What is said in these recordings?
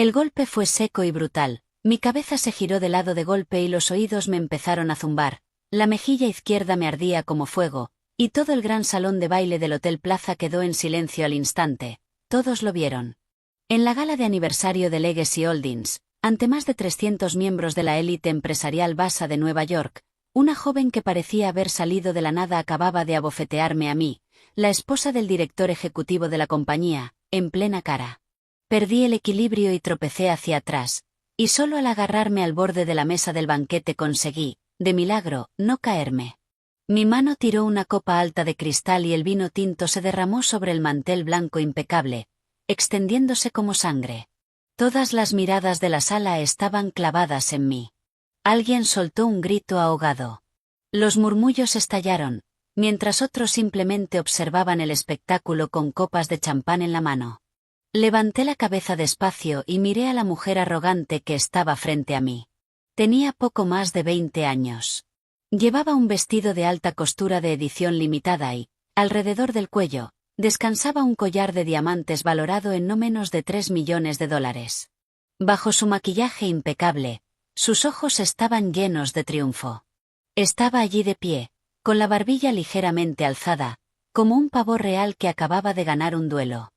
El golpe fue seco y brutal. Mi cabeza se giró de lado de golpe y los oídos me empezaron a zumbar. La mejilla izquierda me ardía como fuego, y todo el gran salón de baile del Hotel Plaza quedó en silencio al instante. Todos lo vieron. En la gala de aniversario de Legacy Holdings, ante más de 300 miembros de la élite empresarial basa de Nueva York, una joven que parecía haber salido de la nada acababa de abofetearme a mí, la esposa del director ejecutivo de la compañía, en plena cara. Perdí el equilibrio y tropecé hacia atrás, y solo al agarrarme al borde de la mesa del banquete conseguí, de milagro, no caerme. Mi mano tiró una copa alta de cristal y el vino tinto se derramó sobre el mantel blanco impecable, extendiéndose como sangre. Todas las miradas de la sala estaban clavadas en mí. Alguien soltó un grito ahogado. Los murmullos estallaron, mientras otros simplemente observaban el espectáculo con copas de champán en la mano. Levanté la cabeza despacio y miré a la mujer arrogante que estaba frente a mí. Tenía poco más de 20 años. Llevaba un vestido de alta costura de edición limitada y, alrededor del cuello, descansaba un collar de diamantes valorado en no menos de $3 millones. Bajo su maquillaje impecable, sus ojos estaban llenos de triunfo. Estaba allí de pie, con la barbilla ligeramente alzada, como un pavo real que acababa de ganar un duelo.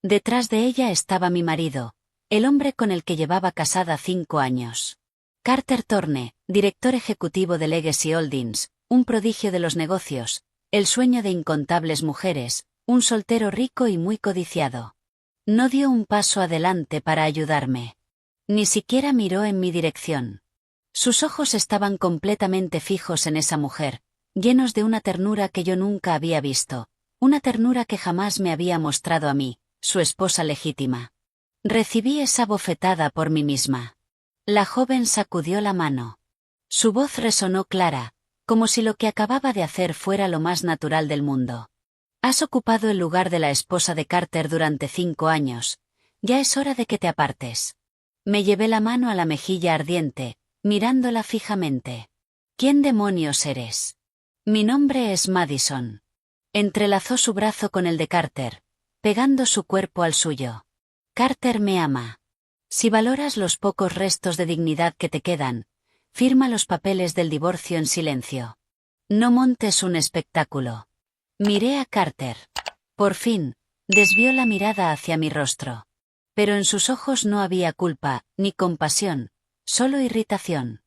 Detrás de ella estaba mi marido, el hombre con el que llevaba casada 5 años. Carter Thorne, director ejecutivo de Legacy Holdings, un prodigio de los negocios, el sueño de incontables mujeres, un soltero rico y muy codiciado. No dio un paso adelante para ayudarme. Ni siquiera miró en mi dirección. Sus ojos estaban completamente fijos en esa mujer, llenos de una ternura que yo nunca había visto, una ternura que jamás me había mostrado a mí, su esposa legítima. Recibí esa bofetada por mí misma. La joven sacudió la mano. Su voz resonó clara, como si lo que acababa de hacer fuera lo más natural del mundo. Has ocupado el lugar de la esposa de Carter durante 5 años. Ya es hora de que te apartes. Me llevé la mano a la mejilla ardiente, mirándola fijamente. ¿Quién demonios eres? Mi nombre es Madison. Entrelazó su brazo con el de Carter, pegando su cuerpo al suyo. Carter me ama. Si valoras los pocos restos de dignidad que te quedan, firma los papeles del divorcio en silencio. No montes un espectáculo. Miré a Carter. Por fin, desvió la mirada hacia mi rostro. Pero en sus ojos no había culpa, ni compasión, solo irritación.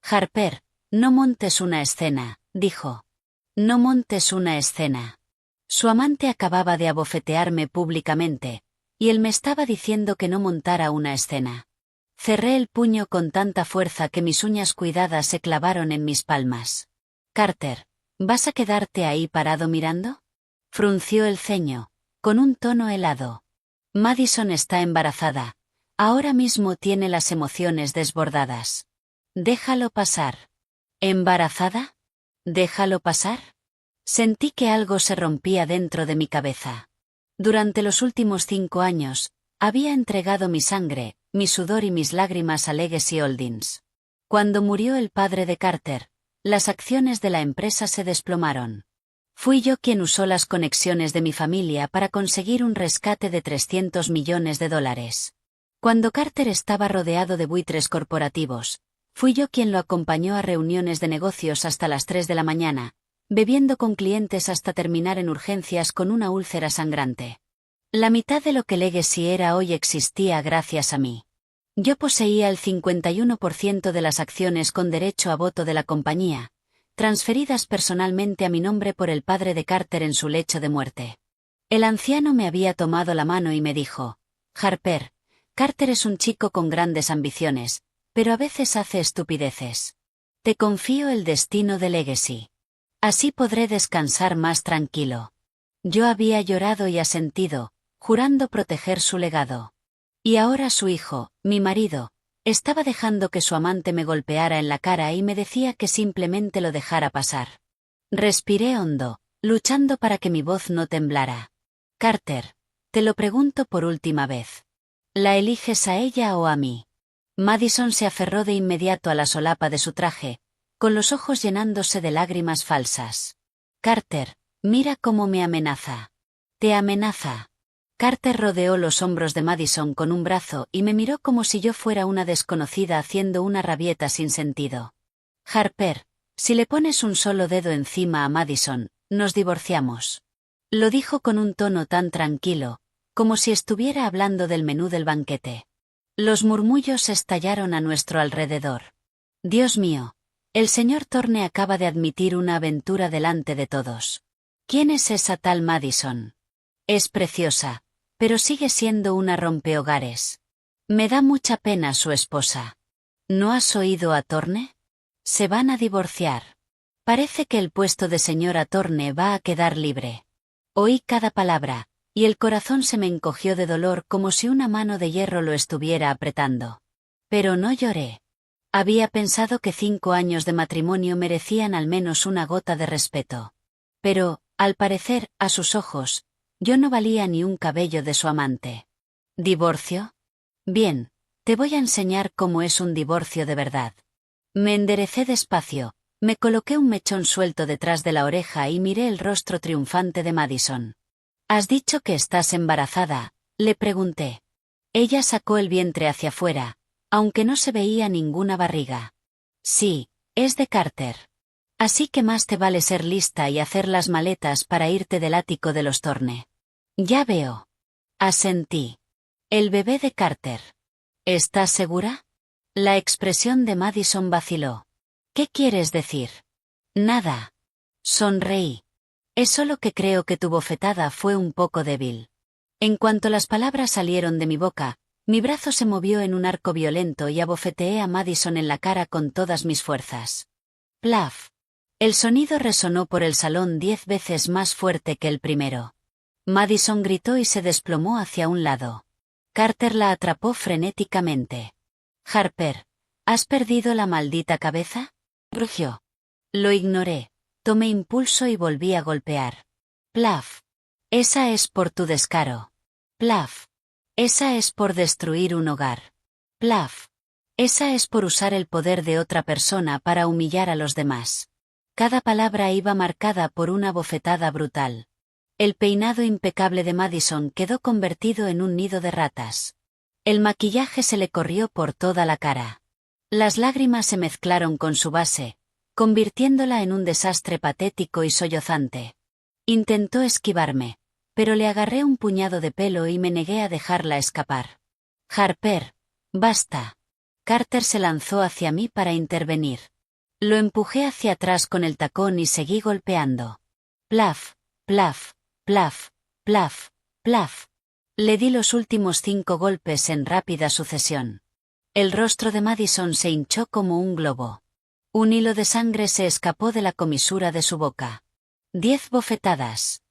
Harper, no montes una escena, dijo. No montes una escena. Su amante acababa de abofetearme públicamente, y él me estaba diciendo que no montara una escena. Cerré el puño con tanta fuerza que mis uñas cuidadas se clavaron en mis palmas. Carter, ¿vas a quedarte ahí parado mirando? Frunció el ceño, con un tono helado. Madison está embarazada. Ahora mismo tiene las emociones desbordadas. Déjalo pasar. ¿Embarazada? ¿Déjalo pasar? Sentí que algo se rompía dentro de mi cabeza. Durante los últimos 5 años, había entregado mi sangre, mi sudor y mis lágrimas a Legacy Holdings. Cuando murió el padre de Carter, las acciones de la empresa se desplomaron. Fui yo quien usó las conexiones de mi familia para conseguir un rescate de $300 millones. Cuando Carter estaba rodeado de buitres corporativos, fui yo quien lo acompañó a reuniones de negocios hasta las 3 de la mañana, bebiendo con clientes hasta terminar en urgencias con una úlcera sangrante. La mitad de lo que Legacy era hoy existía gracias a mí. Yo poseía el 51% de las acciones con derecho a voto de la compañía, transferidas personalmente a mi nombre por el padre de Carter en su lecho de muerte. El anciano me había tomado la mano y me dijo: Harper, Carter es un chico con grandes ambiciones, pero a veces hace estupideces. Te confío el destino de Legacy. Así podré descansar más tranquilo. Yo había llorado y asentido, jurando proteger su legado. Y ahora su hijo, mi marido, estaba dejando que su amante me golpeara en la cara y me decía que simplemente lo dejara pasar. Respiré hondo, luchando para que mi voz no temblara. Carter, te lo pregunto por última vez. ¿La eliges a ella o a mí? Madison se aferró de inmediato a la solapa de su traje, con los ojos llenándose de lágrimas falsas. Carter, mira cómo me amenaza. Te amenaza. Carter rodeó los hombros de Madison con un brazo y me miró como si yo fuera una desconocida haciendo una rabieta sin sentido. Harper, si le pones un solo dedo encima a Madison, nos divorciamos. Lo dijo con un tono tan tranquilo, como si estuviera hablando del menú del banquete. Los murmullos estallaron a nuestro alrededor. Dios mío, el señor Thorne acaba de admitir una aventura delante de todos. ¿Quién es esa tal Madison? Es preciosa, pero sigue siendo una rompehogares. Me da mucha pena su esposa. ¿No has oído a Thorne? Se van a divorciar. Parece que el puesto de señora Thorne va a quedar libre. Oí cada palabra, y el corazón se me encogió de dolor como si una mano de hierro lo estuviera apretando. Pero no lloré. Había pensado que 5 años de matrimonio merecían al menos una gota de respeto. Pero, al parecer, a sus ojos, yo no valía ni un cabello de su amante. ¿Divorcio? Bien, te voy a enseñar cómo es un divorcio de verdad. Me enderecé despacio, me coloqué un mechón suelto detrás de la oreja y miré el rostro triunfante de Madison. ¿Has dicho que estás embarazada?, le pregunté. Ella sacó el vientre hacia afuera, aunque no se veía ninguna barriga. Sí, es de Carter. Así que más te vale ser lista y hacer las maletas para irte del ático de los Thorne. Ya veo. Asentí. El bebé de Carter. ¿Estás segura? La expresión de Madison vaciló. ¿Qué quieres decir? Nada. Sonreí. Es solo que creo que tu bofetada fue un poco débil. En cuanto las palabras salieron de mi boca, mi brazo se movió en un arco violento y abofeteé a Madison en la cara con todas mis fuerzas. Plaf. El sonido resonó por el salón 10 veces más fuerte que el primero. Madison gritó y se desplomó hacia un lado. Carter la atrapó frenéticamente. Harper, ¿has perdido la maldita cabeza?, rugió. Lo ignoré. Tomé impulso y volví a golpear. Plaf. Esa es por tu descaro. Plaf. Esa es por destruir un hogar. Plaf. Esa es por usar el poder de otra persona para humillar a los demás. Cada palabra iba marcada por una bofetada brutal. El peinado impecable de Madison quedó convertido en un nido de ratas. El maquillaje se le corrió por toda la cara. Las lágrimas se mezclaron con su base, convirtiéndola en un desastre patético y sollozante. Intentó esquivarme, pero le agarré un puñado de pelo y me negué a dejarla escapar. Harper, basta. Carter se lanzó hacia mí para intervenir. Lo empujé hacia atrás con el tacón y seguí golpeando. Plaf, plaf, plaf, plaf, plaf. Le di los últimos 5 golpes en rápida sucesión. El rostro de Madison se hinchó como un globo. Un hilo de sangre se escapó de la comisura de su boca. 10 bofetadas.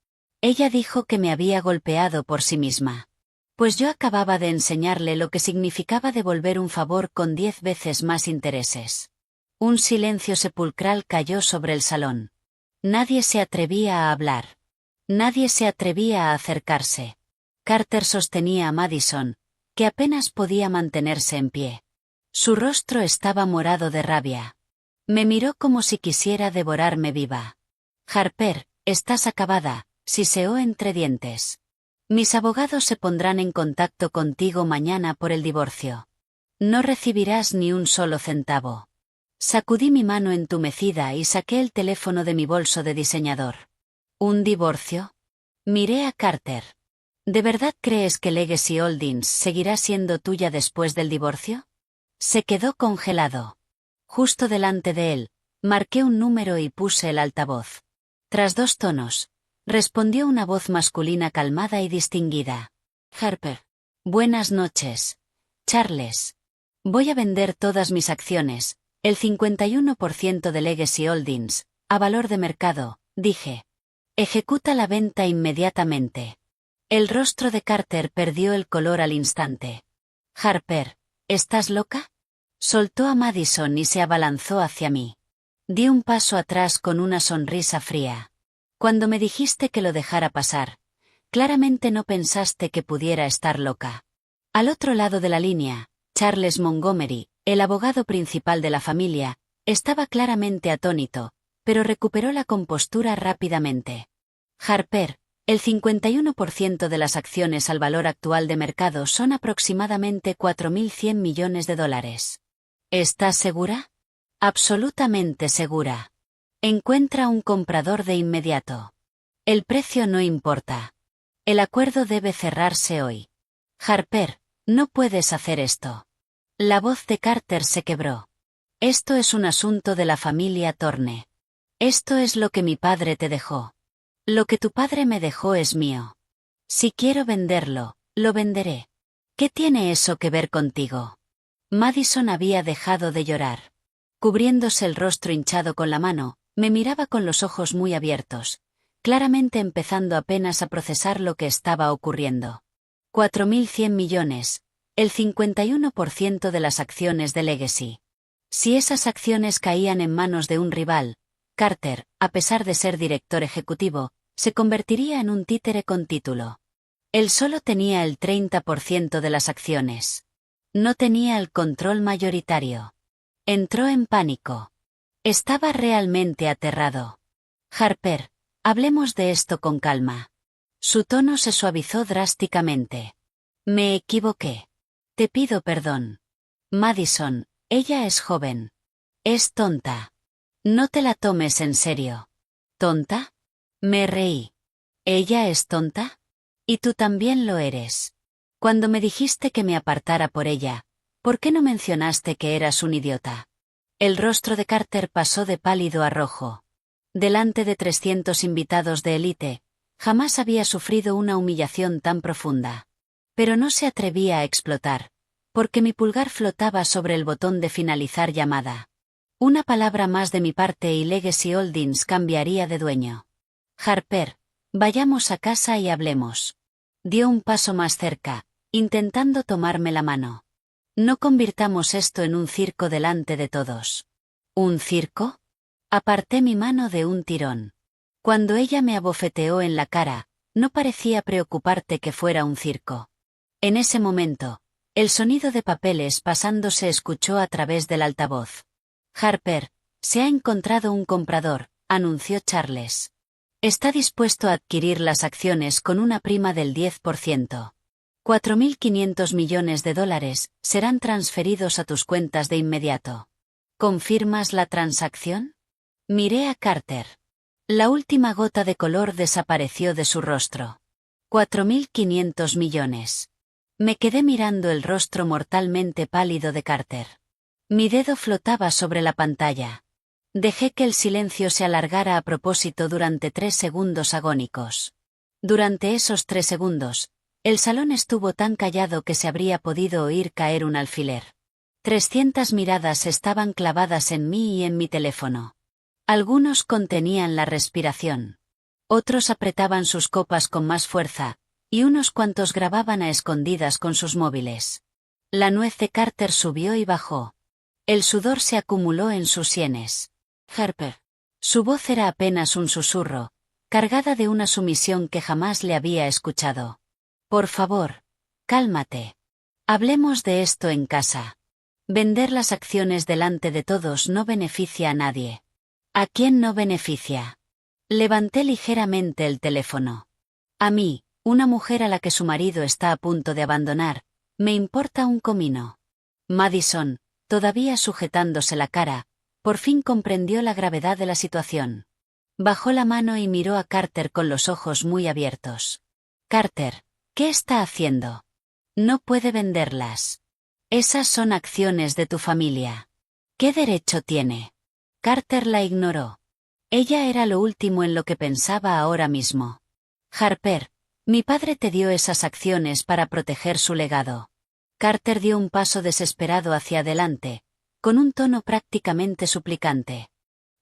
Ella dijo que me había golpeado por sí misma. Pues yo acababa de enseñarle lo que significaba devolver un favor con 10 veces más intereses. Un silencio sepulcral cayó sobre el salón. Nadie se atrevía a hablar. Nadie se atrevía a acercarse. Carter sostenía a Madison, que apenas podía mantenerse en pie. Su rostro estaba morado de rabia. Me miró como si quisiera devorarme viva. Harper, estás acabada, siseó entre dientes. Mis abogados se pondrán en contacto contigo mañana por el divorcio. No recibirás ni un solo centavo. Sacudí mi mano entumecida y saqué el teléfono de mi bolso de diseñador. ¿Un divorcio? Miré a Carter. ¿De verdad crees que Legacy Holdings seguirá siendo tuya después del divorcio? Se quedó congelado. Justo delante de él, marqué un número y puse el altavoz. Tras 2 tonos, respondió una voz masculina calmada y distinguida. Harper. Buenas noches, Charles. Voy a vender todas mis acciones, el 51% de Legacy Holdings, a valor de mercado, dije. Ejecuta la venta inmediatamente. El rostro de Carter perdió el color al instante. Harper, ¿estás loca? Soltó a Madison y se abalanzó hacia mí. Di un paso atrás con una sonrisa fría. Cuando me dijiste que lo dejara pasar, claramente no pensaste que pudiera estar loca. Al otro lado de la línea, Charles Montgomery, el abogado principal de la familia, estaba claramente atónito, pero recuperó la compostura rápidamente. Harper, El 51% de las acciones al valor actual de mercado son aproximadamente 4.100 millones de dólares. ¿Estás segura? Absolutamente segura. Encuentra un comprador de inmediato. El precio no importa. El acuerdo debe cerrarse hoy. Harper, no puedes hacer esto. La voz de Carter se quebró. Esto es un asunto de la familia Thorne. Esto es lo que mi padre te dejó. Lo que tu padre me dejó es mío. Si quiero venderlo, lo venderé. ¿Qué tiene eso que ver contigo? Madison había dejado de llorar. Cubriéndose el rostro hinchado con la mano, me miraba con los ojos muy abiertos, claramente empezando apenas a procesar lo que estaba ocurriendo. 4.100 millones, el 51% de las acciones de Legacy. Si esas acciones caían en manos de un rival, Carter, a pesar de ser director ejecutivo, se convertiría en un títere con título. Él solo tenía el 30% de las acciones. No tenía el control mayoritario. Entró en pánico. Estaba realmente aterrado. Harper, hablemos de esto con calma. Su tono se suavizó drásticamente. Me equivoqué. Te pido perdón. Madison, ella es joven. Es tonta. No te la tomes en serio. ¿Tonta? Me reí. ¿Ella es tonta? Y tú también lo eres. Cuando me dijiste que me apartara por ella, ¿por qué no mencionaste que eras un idiota? El rostro de Carter pasó de pálido a rojo. Delante de 300 invitados de élite, jamás había sufrido una humillación tan profunda. Pero no se atrevía a explotar, porque mi pulgar flotaba sobre el botón de finalizar llamada. Una palabra más de mi parte y Legacy Holdings cambiaría de dueño. Harper, vayamos a casa y hablemos. Dio un paso más cerca, intentando tomarme la mano. No convirtamos esto en un circo delante de todos. ¿Un circo? Aparté mi mano de un tirón. Cuando ella me abofeteó en la cara, no parecía preocuparte que fuera un circo. En ese momento, el sonido de papeles pasando se escuchó a través del altavoz. Harper, se ha encontrado un comprador, anunció Charles. Está dispuesto a adquirir las acciones con una prima del 10%. 4.500 millones de dólares serán transferidos a tus cuentas de inmediato. ¿Confirmas la transacción? Miré a Carter. La última gota de color desapareció de su rostro. 4.500 millones. Me quedé mirando el rostro mortalmente pálido de Carter. Mi dedo flotaba sobre la pantalla. Dejé que el silencio se alargara a propósito durante 3 segundos agónicos. Durante esos 3 segundos, el salón estuvo tan callado que se habría podido oír caer un alfiler. 300 miradas estaban clavadas en mí y en mi teléfono. Algunos contenían la respiración. Otros apretaban sus copas con más fuerza, y unos cuantos grababan a escondidas con sus móviles. La nuez de Carter subió y bajó. El sudor se acumuló en sus sienes. Harper. Su voz era apenas un susurro, cargada de una sumisión que jamás le había escuchado. Por favor, cálmate. Hablemos de esto en casa. Vender las acciones delante de todos no beneficia a nadie. ¿A quién no beneficia? Levanté ligeramente el teléfono. A mí, una mujer a la que su marido está a punto de abandonar, me importa un comino. Madison, todavía sujetándose la cara, por fin comprendió la gravedad de la situación. Bajó la mano y miró a Carter con los ojos muy abiertos. Carter, ¿qué está haciendo? No puede venderlas. Esas son acciones de tu familia. ¿Qué derecho tiene? Carter la ignoró. Ella era lo último en lo que pensaba ahora mismo. Harper, mi padre te dio esas acciones para proteger su legado. Carter dio un paso desesperado hacia adelante, con un tono prácticamente suplicante.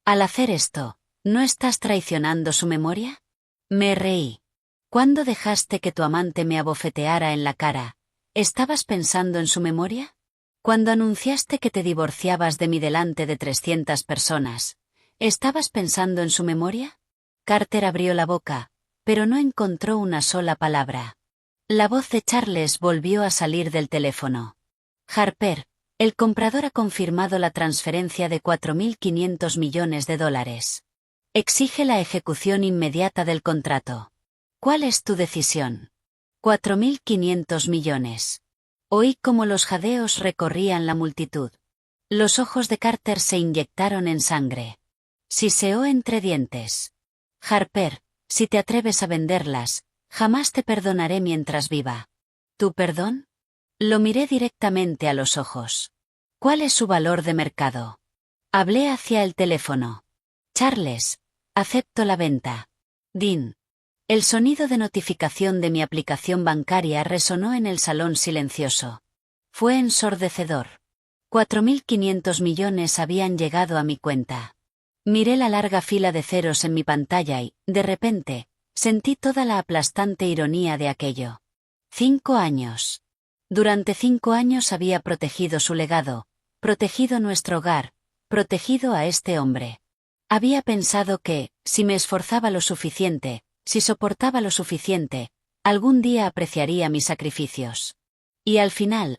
Al hacer esto, ¿no estás traicionando su memoria? Me reí. ¿Cuándo dejaste que tu amante me abofeteara en la cara? ¿Estabas pensando en su memoria? Cuando anunciaste que te divorciabas de mí delante de 300 personas, ¿estabas pensando en su memoria? Carter abrió la boca, pero no encontró una sola palabra. La voz de Charles volvió a salir del teléfono. Harper, el comprador ha confirmado la transferencia de 4.500 millones de dólares. Exige la ejecución inmediata del contrato. ¿Cuál es tu decisión? 4.500 millones. Oí cómo los jadeos recorrían la multitud. Los ojos de Carter se inyectaron en sangre. Siseó entre dientes. Harper, si te atreves a venderlas, jamás te perdonaré mientras viva. ¿Tu perdón? Lo miré directamente a los ojos. ¿Cuál es su valor de mercado? Hablé hacia el teléfono. Charles, acepto la venta. Dean. El sonido de notificación de mi aplicación bancaria resonó en el salón silencioso. Fue ensordecedor. 4.500 millones habían llegado a mi cuenta. Miré la larga fila de ceros en mi pantalla y, de repente, sentí toda la aplastante ironía de aquello. 5 años. Durante 5 años había protegido su legado, protegido nuestro hogar, protegido a este hombre. Había pensado que, si me esforzaba lo suficiente, si soportaba lo suficiente, algún día apreciaría mis sacrificios. Y al final,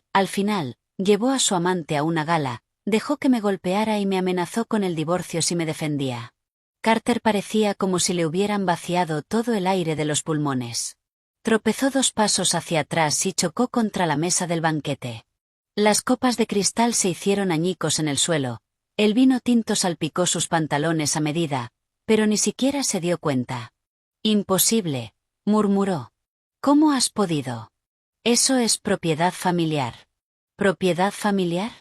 llevó a su amante a una gala, dejó que me golpeara y me amenazó con el divorcio si me defendía. Carter parecía como si le hubieran vaciado todo el aire de los pulmones. Tropezó 2 pasos hacia atrás y chocó contra la mesa del banquete. Las copas de cristal se hicieron añicos en el suelo, el vino tinto salpicó sus pantalones a medida, pero ni siquiera se dio cuenta. Imposible, murmuró. ¿Cómo has podido? Eso es propiedad familiar. ¿Propiedad familiar?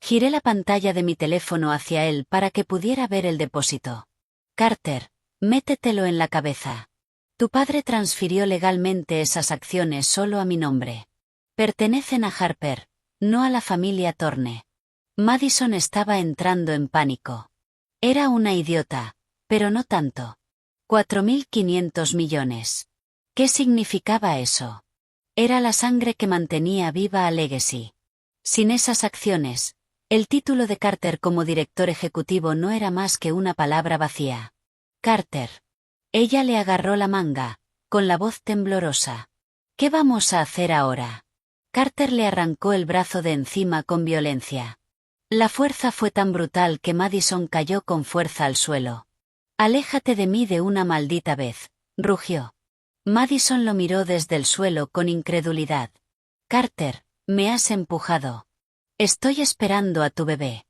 Giré la pantalla de mi teléfono hacia él para que pudiera ver el depósito. Carter, métetelo en la cabeza. Tu padre transfirió legalmente esas acciones solo a mi nombre. Pertenecen a Harper, no a la familia Thorne. Madison estaba entrando en pánico. Era una idiota, pero no tanto. 4.500 millones. ¿Qué significaba eso? Era la sangre que mantenía viva a Legacy. Sin esas acciones, el título de Carter como director ejecutivo no era más que una palabra vacía. Carter. Ella le agarró la manga, con la voz temblorosa. ¿Qué vamos a hacer ahora? Carter le arrancó el brazo de encima con violencia. La fuerza fue tan brutal que Madison cayó con fuerza al suelo. Aléjate de mí de una maldita vez, rugió. Madison lo miró desde el suelo con incredulidad. Carter, me has empujado. Estoy esperando a tu bebé.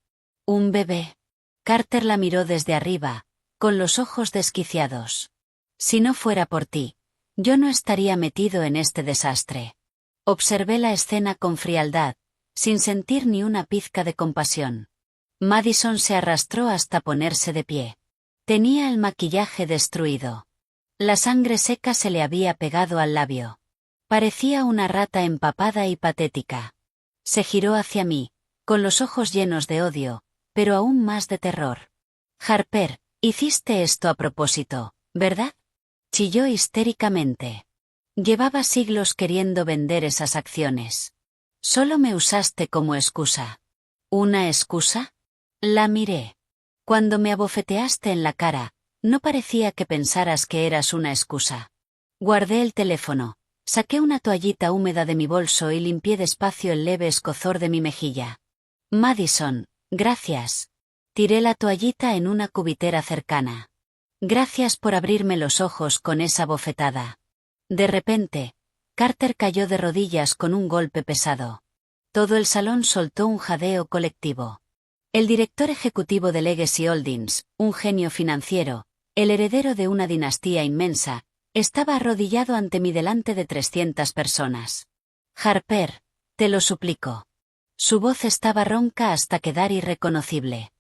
¿Un bebé? Carter la miró desde arriba, con los ojos desquiciados. Si no fuera por ti, yo no estaría metido en este desastre. Observé la escena con frialdad, sin sentir ni una pizca de compasión. Madison se arrastró hasta ponerse de pie. Tenía el maquillaje destruido. La sangre seca se le había pegado al labio. Parecía una rata empapada y patética. Se giró hacia mí, con los ojos llenos de odio, pero aún más de terror. Harper, hiciste esto a propósito, ¿verdad? Chilló histéricamente. Llevaba siglos queriendo vender esas acciones. Solo me usaste como excusa. ¿Una excusa? La miré. Cuando me abofeteaste en la cara, no parecía que pensaras que eras una excusa. Guardé el teléfono, saqué una toallita húmeda de mi bolso y limpié despacio el leve escozor de mi mejilla. Madison, gracias. Tiré la toallita en una cubitera cercana. Gracias por abrirme los ojos con esa bofetada. De repente, Carter cayó de rodillas con un golpe pesado. Todo el salón soltó un jadeo colectivo. El director ejecutivo de Legacy Holdings, un genio financiero, el heredero de una dinastía inmensa, estaba arrodillado ante mí delante de 300 personas. Harper, te lo suplico. Su voz estaba ronca hasta quedar irreconocible.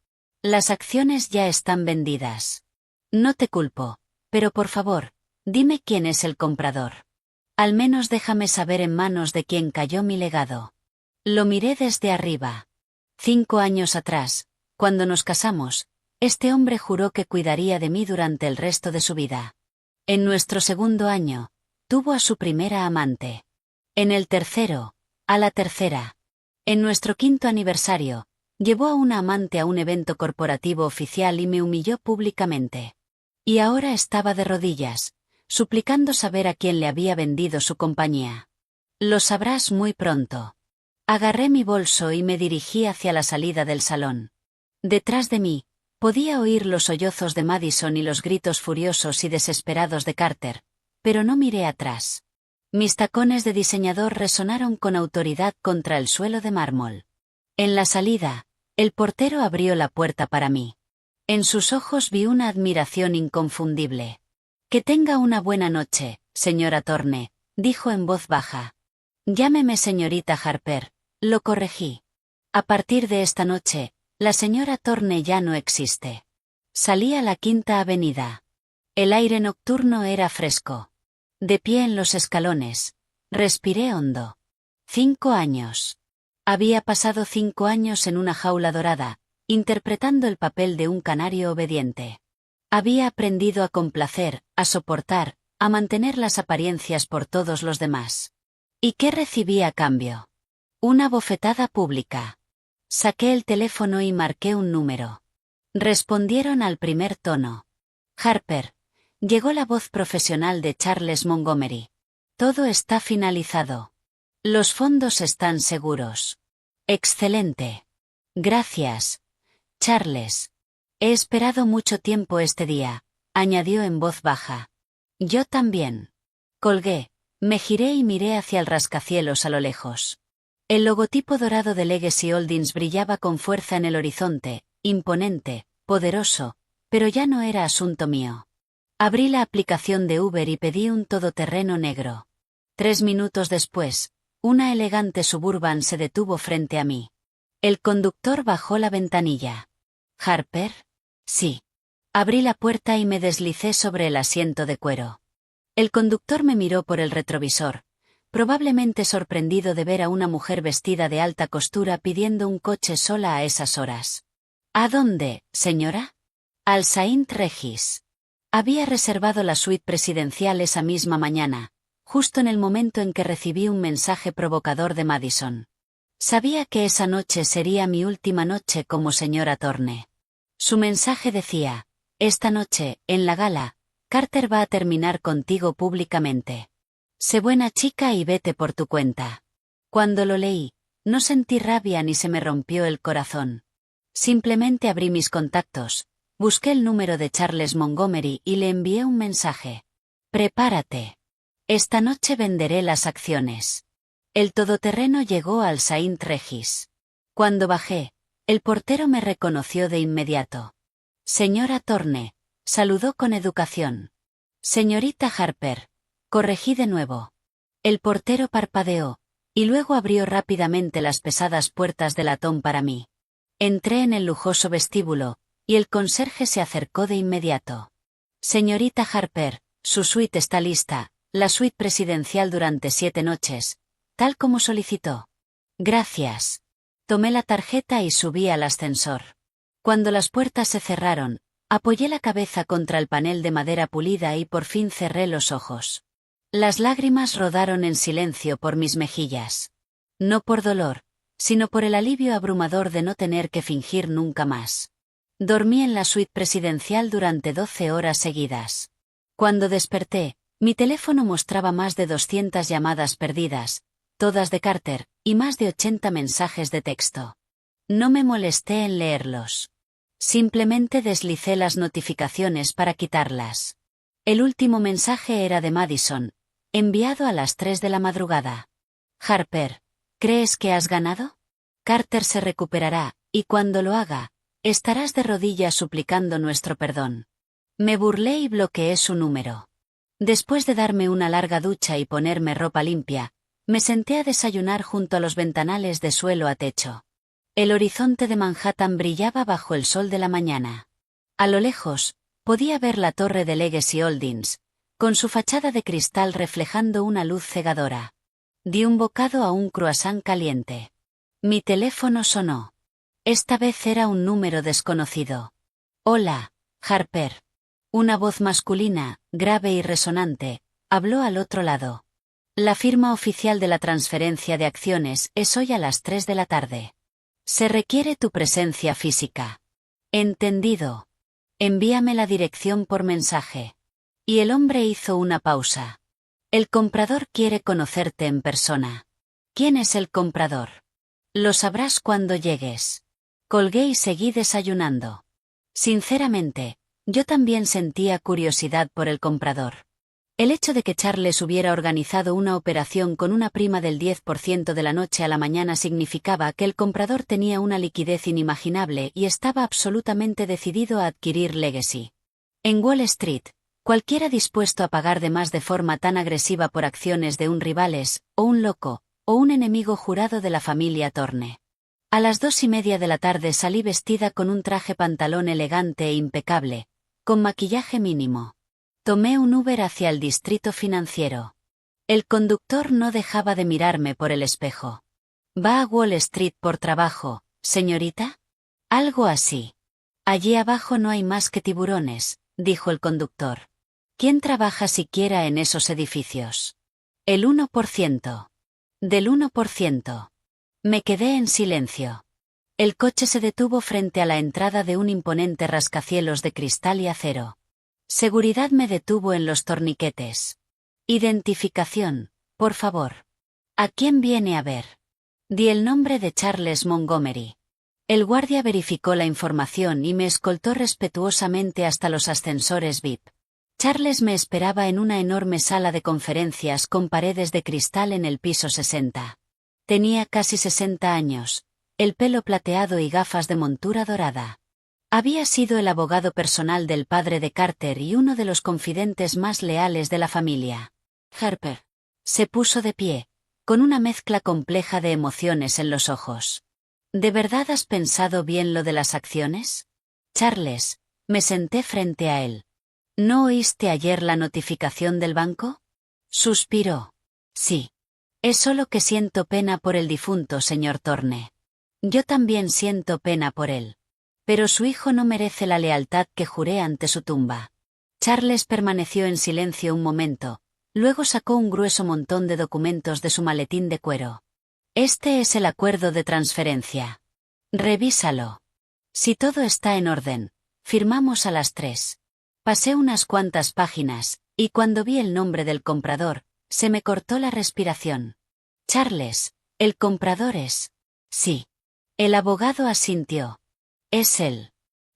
Las acciones ya están vendidas. No te culpo, pero por favor, dime quién es el comprador. Al menos déjame saber en manos de quién cayó mi legado. Lo miré desde arriba. 5 años atrás, cuando nos casamos, este hombre juró que cuidaría de mí durante el resto de su vida. En nuestro segundo año, tuvo a su primera amante. En el tercero, a la tercera. En nuestro 5º aniversario, llevó a una amante a un evento corporativo oficial y me humilló públicamente. Y ahora estaba de rodillas, suplicando saber a quién le había vendido su compañía. Lo sabrás muy pronto. Agarré mi bolso y me dirigí hacia la salida del salón. Detrás de mí, podía oír los sollozos de Madison y los gritos furiosos y desesperados de Carter, pero no miré atrás. Mis tacones de diseñador resonaron con autoridad contra el suelo de mármol. En la salida, el portero abrió la puerta para mí. En sus ojos vi una admiración inconfundible. Que tenga una buena noche, señora Thorne, dijo en voz baja. Llámeme señorita Harper, lo corregí. A partir de esta noche, la señora Thorne ya no existe. Salí a la Quinta Avenida. El aire nocturno era fresco. De pie en los escalones, respiré hondo. 5 años. Había pasado 5 años en una jaula dorada, interpretando el papel de un canario obediente. Había aprendido a complacer, a soportar, a mantener las apariencias por todos los demás. ¿Y qué recibí a cambio? Una bofetada pública. Saqué el teléfono y marqué un número. Respondieron al primer tono. Harper. Llegó la voz profesional de Charles Montgomery. Todo está finalizado. Los fondos están seguros. Excelente. Gracias, Charles. He esperado mucho tiempo este día, añadió en voz baja. Yo también. Colgué, me giré y miré hacia el rascacielos a lo lejos. El logotipo dorado de Legacy Holdings brillaba con fuerza en el horizonte, imponente, poderoso, pero ya no era asunto mío. Abrí la aplicación de Uber y pedí un todoterreno negro. 3 minutos después, una elegante Suburban se detuvo frente a mí. El conductor bajó la ventanilla. ¿Harper? Sí. Abrí la puerta y me deslicé sobre el asiento de cuero. El conductor me miró por el retrovisor, probablemente sorprendido de ver a una mujer vestida de alta costura pidiendo un coche sola a esas horas. ¿A dónde, señora? Al Saint Regis. Había reservado la suite presidencial esa misma mañana, justo en el momento en que recibí un mensaje provocador de Madison. Sabía que esa noche sería mi última noche como señora Thorne. Su mensaje decía: esta noche, en la gala, Carter va a terminar contigo públicamente. Sé buena chica y vete por tu cuenta. Cuando lo leí, no sentí rabia ni se me rompió el corazón. Simplemente abrí mis contactos, busqué el número de Charles Montgomery y le envié un mensaje. Prepárate. Esta noche venderé las acciones. El todoterreno llegó al Saint Regis. Cuando bajé, el portero me reconoció de inmediato. Señora Thorne, saludó con educación. Señorita Harper, corregí de nuevo. El portero parpadeó, y luego abrió rápidamente las pesadas puertas de latón para mí. Entré en el lujoso vestíbulo, y el conserje se acercó de inmediato. Señorita Harper, su suite está lista, la suite presidencial durante 7 noches, tal como solicitó. Gracias. Tomé la tarjeta y subí al ascensor. Cuando las puertas se cerraron, apoyé la cabeza contra el panel de madera pulida y por fin cerré los ojos. Las lágrimas rodaron en silencio por mis mejillas. No por dolor, sino por el alivio abrumador de no tener que fingir nunca más. Dormí en la suite presidencial durante 12 horas seguidas. Cuando desperté, mi teléfono mostraba más de 200 llamadas perdidas, todas de Carter, y más de 80 mensajes de texto. No me molesté en leerlos. Simplemente deslicé las notificaciones para quitarlas. El último mensaje era de Madison, enviado a las 3 de la madrugada. Harper, ¿crees que has ganado? Carter se recuperará, y cuando lo haga, estarás de rodillas suplicando nuestro perdón. Me burlé y bloqueé su número. Después de darme una larga ducha y ponerme ropa limpia, me senté a desayunar junto a los ventanales de suelo a techo. El horizonte de Manhattan brillaba bajo el sol de la mañana. A lo lejos, podía ver la torre de Legacy Holdings, con su fachada de cristal reflejando una luz cegadora. Di un bocado a un croissant caliente. Mi teléfono sonó. Esta vez era un número desconocido. Hola, Harper. Una voz masculina, grave y resonante, habló al otro lado. La firma oficial de la transferencia de acciones es hoy a las 3 de la tarde. Se requiere tu presencia física. Entendido. Envíame la dirección por mensaje. Y el hombre hizo una pausa. El comprador quiere conocerte en persona. ¿Quién es el comprador? Lo sabrás cuando llegues. Colgué y seguí desayunando. Sinceramente, yo también sentía curiosidad por el comprador. El hecho de que Charles hubiera organizado una operación con una prima del 10% de la noche a la mañana significaba que el comprador tenía una liquidez inimaginable y estaba absolutamente decidido a adquirir Legacy. En Wall Street, cualquiera dispuesto a pagar de más de forma tan agresiva por acciones de un rivales, o un loco, o un enemigo jurado de la familia Thorne. A las 2:30 de la tarde salí vestida con un traje pantalón elegante e impecable, con maquillaje mínimo. Tomé un Uber hacia el distrito financiero. El conductor no dejaba de mirarme por el espejo. ¿Va a Wall Street por trabajo, señorita? Algo así. Allí abajo no hay más que tiburones, dijo el conductor. ¿Quién trabaja siquiera en esos edificios? El 1%. Del 1%. Me quedé en silencio. El coche se detuvo frente a la entrada de un imponente rascacielos de cristal y acero. Seguridad me detuvo en los torniquetes. Identificación, por favor. ¿A quién viene a ver? Di el nombre de Charles Montgomery. El guardia verificó la información y me escoltó respetuosamente hasta los ascensores VIP. Charles me esperaba en una enorme sala de conferencias con paredes de cristal en el piso 60. Tenía casi 60 años, el pelo plateado y gafas de montura dorada. Había sido el abogado personal del padre de Carter y uno de los confidentes más leales de la familia. Harper. Se puso de pie, con una mezcla compleja de emociones en los ojos. ¿De verdad has pensado bien lo de las acciones? Charles, me senté frente a él. ¿No oíste ayer la notificación del banco? Suspiró. Sí. Es solo que siento pena por el difunto señor Thorne. Yo también siento pena por él. Pero su hijo no merece la lealtad que juré ante su tumba. Charles permaneció en silencio un momento, luego sacó un grueso montón de documentos de su maletín de cuero. Este es el acuerdo de transferencia. Revísalo. Si todo está en orden, firmamos a las 3. Pasé unas cuantas páginas, y cuando vi el nombre del comprador, se me cortó la respiración. Charles, el comprador es. Sí. El abogado asintió. Es él.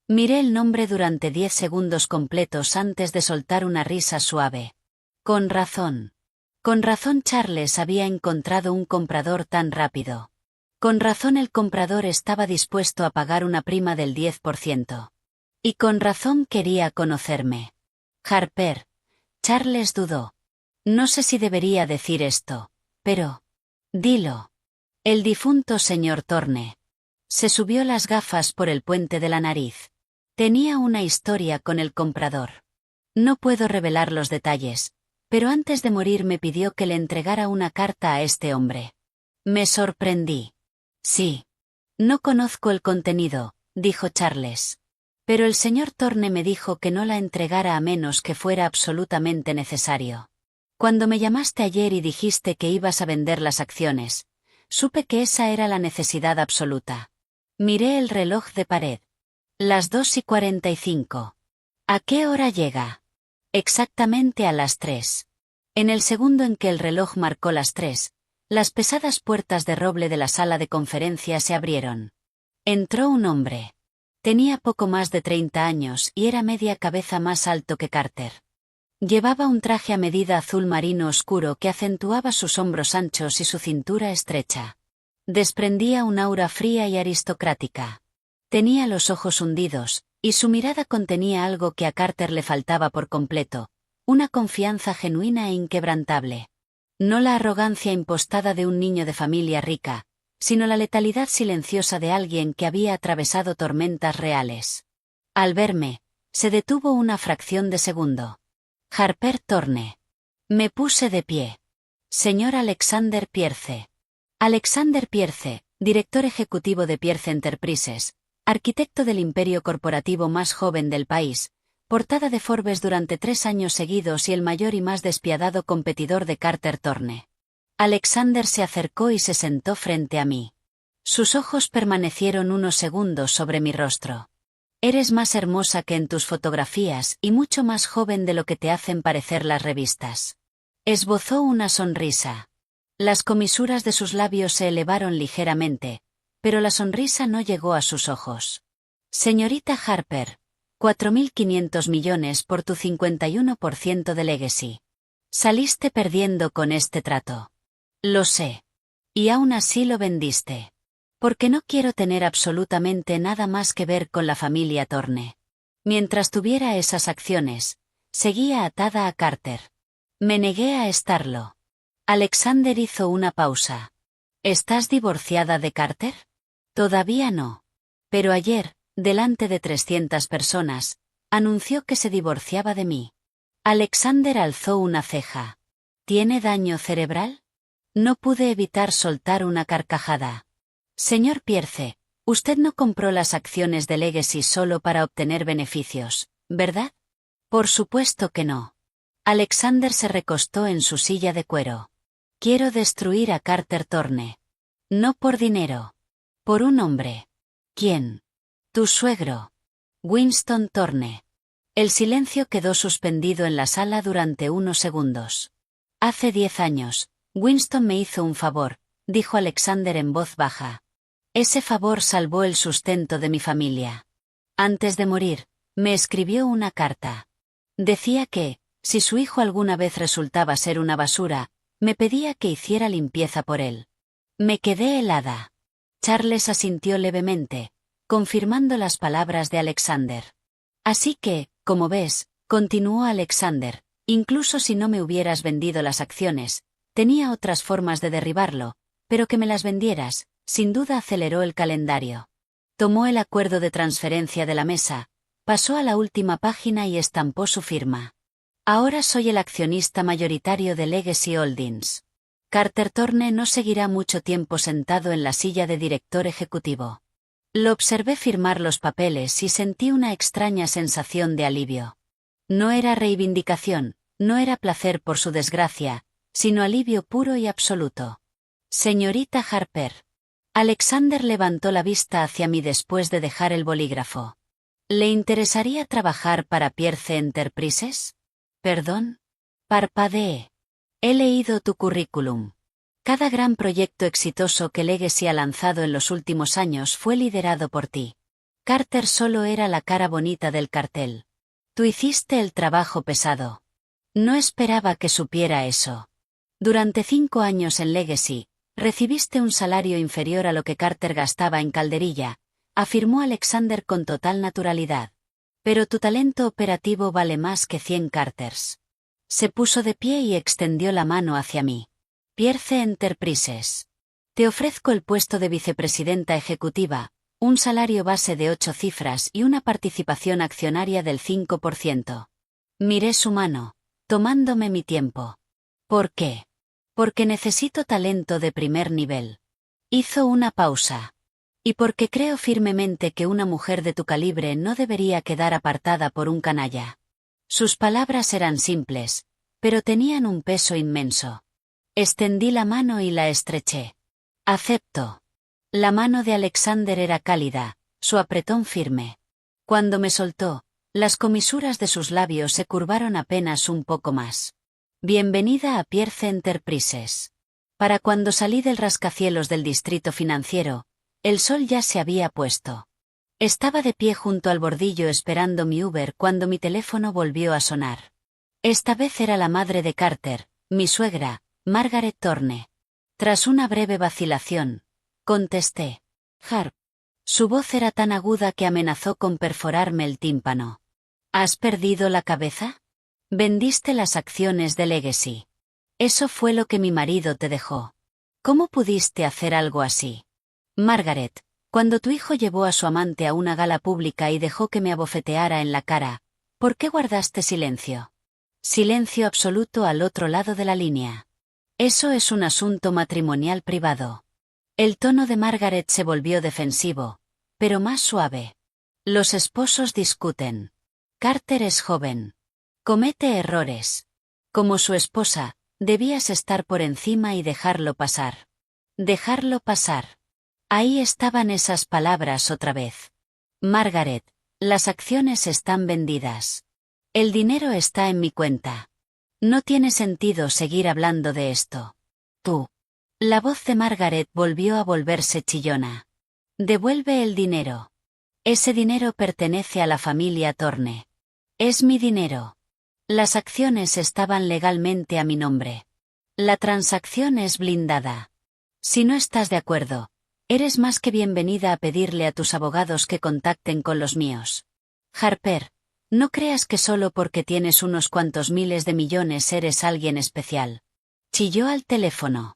Miré el nombre durante 10 segundos completos antes de soltar una risa suave. Con razón. Con razón Charles había encontrado un comprador tan rápido. Con razón el comprador estaba dispuesto a pagar una prima del 10%. Y con razón quería conocerme. Harper. Charles dudó. No sé si debería decir esto, pero... Dilo. El difunto señor Thorne. Se subió las gafas por el puente de la nariz. Tenía una historia con el comprador. No puedo revelar los detalles, pero antes de morir me pidió que le entregara una carta a este hombre. Me sorprendí. Sí. No conozco el contenido, dijo Charles. Pero el señor Thorne me dijo que no la entregara a menos que fuera absolutamente necesario. Cuando me llamaste ayer y dijiste que ibas a vender las acciones, supe que esa era la necesidad absoluta. Miré el reloj de pared. Las 2:45. ¿A qué hora llega? Exactamente a las 3. En el segundo en que el reloj marcó las 3, las pesadas puertas de roble de la sala de conferencias se abrieron. Entró un hombre. Tenía poco más de 30 años y era media cabeza más alto que Carter. Llevaba un traje a medida azul marino oscuro que acentuaba sus hombros anchos y su cintura estrecha. Desprendía un aura fría y aristocrática. Tenía los ojos hundidos, y su mirada contenía algo que a Carter le faltaba por completo, una confianza genuina e inquebrantable. No la arrogancia impostada de un niño de familia rica, sino la letalidad silenciosa de alguien que había atravesado tormentas reales. Al verme, se detuvo una fracción de segundo. Harper Thorne. Me puse de pie. Señor Alexander Pierce. Alexander Pierce, director ejecutivo de Pierce Enterprises, arquitecto del imperio corporativo más joven del país, portada de Forbes durante 3 años seguidos y el mayor y más despiadado competidor de Carter Thorne. Alexander se acercó y se sentó frente a mí. Sus ojos permanecieron unos segundos sobre mi rostro. Eres más hermosa que en tus fotografías y mucho más joven de lo que te hacen parecer las revistas. Esbozó una sonrisa. Las comisuras de sus labios se elevaron ligeramente, pero la sonrisa no llegó a sus ojos. Señorita Harper, 4.500 millones por tu 51% de Legacy. Saliste perdiendo con este trato. Lo sé. Y aún así lo vendiste. Porque no quiero tener absolutamente nada más que ver con la familia Thorne. Mientras tuviera esas acciones, seguía atada a Carter. Me negué a estarlo. Alexander hizo una pausa. ¿Estás divorciada de Carter? Todavía no. Pero ayer, delante de 300 personas, anunció que se divorciaba de mí. Alexander alzó una ceja. ¿Tiene daño cerebral? No pude evitar soltar una carcajada. Señor Pierce, usted no compró las acciones de Legacy solo para obtener beneficios, ¿verdad? Por supuesto que no. Alexander se recostó en su silla de cuero. Quiero destruir a Carter Thorne. No por dinero. Por un hombre. ¿Quién? Tu suegro. Winston Thorne. El silencio quedó suspendido en la sala durante unos segundos. Hace 10 años, Winston me hizo un favor, dijo Alexander en voz baja. Ese favor salvó el sustento de mi familia. Antes de morir, me escribió una carta. Decía que, si su hijo alguna vez resultaba ser una basura, me pedía que hiciera limpieza por él. Me quedé helada. Charles asintió levemente, confirmando las palabras de Alexander. Así que, como ves, continuó Alexander, incluso si no me hubieras vendido las acciones, tenía otras formas de derribarlo, pero que me las vendieras, sin duda aceleró el calendario. Tomó el acuerdo de transferencia de la mesa, pasó a la última página y estampó su firma. Ahora soy el accionista mayoritario de Legacy Holdings. Carter Thorne no seguirá mucho tiempo sentado en la silla de director ejecutivo. Lo observé firmar los papeles y sentí una extraña sensación de alivio. No era reivindicación, no era placer por su desgracia, sino alivio puro y absoluto. Señorita Harper. Alexander levantó la vista hacia mí después de dejar el bolígrafo. ¿Le interesaría trabajar para Pierce Enterprises? ¿Perdón? Parpadeé. He leído tu currículum. Cada gran proyecto exitoso que Legacy ha lanzado en los últimos años fue liderado por ti. Carter solo era la cara bonita del cartel. Tú hiciste el trabajo pesado. No esperaba que supiera eso. Durante 5 años en Legacy, recibiste un salario inferior a lo que Carter gastaba en Calderilla, afirmó Alexander con total naturalidad. Pero tu talento operativo vale más que 100 Carters. Se puso de pie y extendió la mano hacia mí. Pierce Enterprises. Te ofrezco el puesto de vicepresidenta ejecutiva, un salario base de 8 cifras y una participación accionaria del 5%. Miré su mano, tomándome mi tiempo. ¿Por qué? Porque necesito talento de primer nivel. Hizo una pausa. Y porque creo firmemente que una mujer de tu calibre no debería quedar apartada por un canalla. Sus palabras eran simples, pero tenían un peso inmenso. Extendí la mano y la estreché. Acepto. La mano de Alexander era cálida, su apretón firme. Cuando me soltó, las comisuras de sus labios se curvaron apenas un poco más. Bienvenida a Pierce Enterprises. Para cuando salí del rascacielos del distrito financiero, el sol ya se había puesto. Estaba de pie junto al bordillo esperando mi Uber cuando mi teléfono volvió a sonar. Esta vez era la madre de Carter, mi suegra, Margaret Thorne. Tras una breve vacilación, contesté. Harp. Su voz era tan aguda que amenazó con perforarme el tímpano. ¿Has perdido la cabeza? Vendiste las acciones de Legacy. Eso fue lo que mi marido te dejó. ¿Cómo pudiste hacer algo así? Margaret, cuando tu hijo llevó a su amante a una gala pública y dejó que me abofeteara en la cara, ¿por qué guardaste silencio? Silencio absoluto al otro lado de la línea. Eso es un asunto matrimonial privado. El tono de Margaret se volvió defensivo, pero más suave. Los esposos discuten. Carter es joven. Comete errores. Como su esposa, debías estar por encima y dejarlo pasar. Dejarlo pasar. Ahí estaban esas palabras otra vez. Margaret, las acciones están vendidas. El dinero está en mi cuenta. No tiene sentido seguir hablando de esto. Tú. La voz de Margaret volvió a volverse chillona. Devuelve el dinero. Ese dinero pertenece a la familia Thorne. Es mi dinero. Las acciones estaban legalmente a mi nombre. La transacción es blindada. Si no estás de acuerdo, eres más que bienvenida a pedirle a tus abogados que contacten con los míos. Harper, no creas que solo porque tienes unos cuantos miles de millones eres alguien especial. Chilló al teléfono.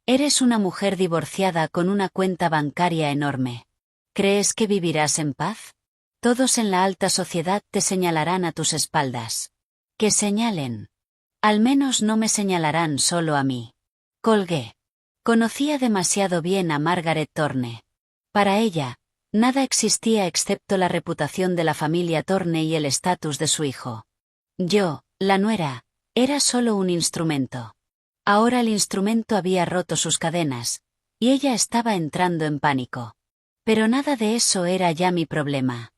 Eres una mujer divorciada con una cuenta bancaria enorme. ¿Crees que vivirás en paz? Todos en la alta sociedad te señalarán a tus espaldas. Que señalen. Al menos no me señalarán solo a mí. Colgué. Conocía demasiado bien a Margaret Thorne. Para ella, nada existía excepto la reputación de la familia Thorne y el estatus de su hijo. Yo, la nuera, era solo un instrumento. Ahora el instrumento había roto sus cadenas, y ella estaba entrando en pánico. Pero nada de eso era ya mi problema.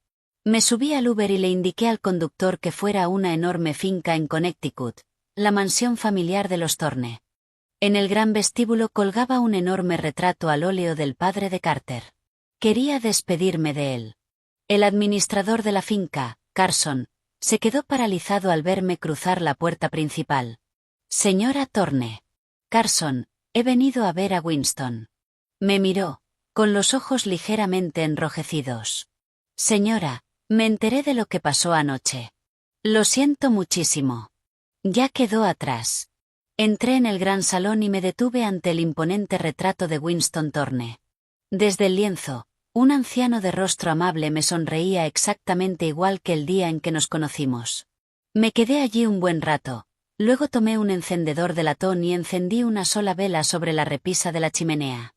Me subí al Uber y le indiqué al conductor que fuera a una enorme finca en Connecticut, la mansión familiar de los Thorne. En el gran vestíbulo colgaba un enorme retrato al óleo del padre de Carter. Quería despedirme de él. El administrador de la finca, Carson, se quedó paralizado al verme cruzar la puerta principal. Señora Thorne. Carson, he venido a ver a Winston. Me miró, con los ojos ligeramente enrojecidos. Señora, me enteré de lo que pasó anoche. Lo siento muchísimo. Ya quedó atrás. Entré en el gran salón y me detuve ante el imponente retrato de Winston Thorne. Desde el lienzo, un anciano de rostro amable me sonreía exactamente igual que el día en que nos conocimos. Me quedé allí un buen rato, luego tomé un encendedor de latón y encendí una sola vela sobre la repisa de la chimenea.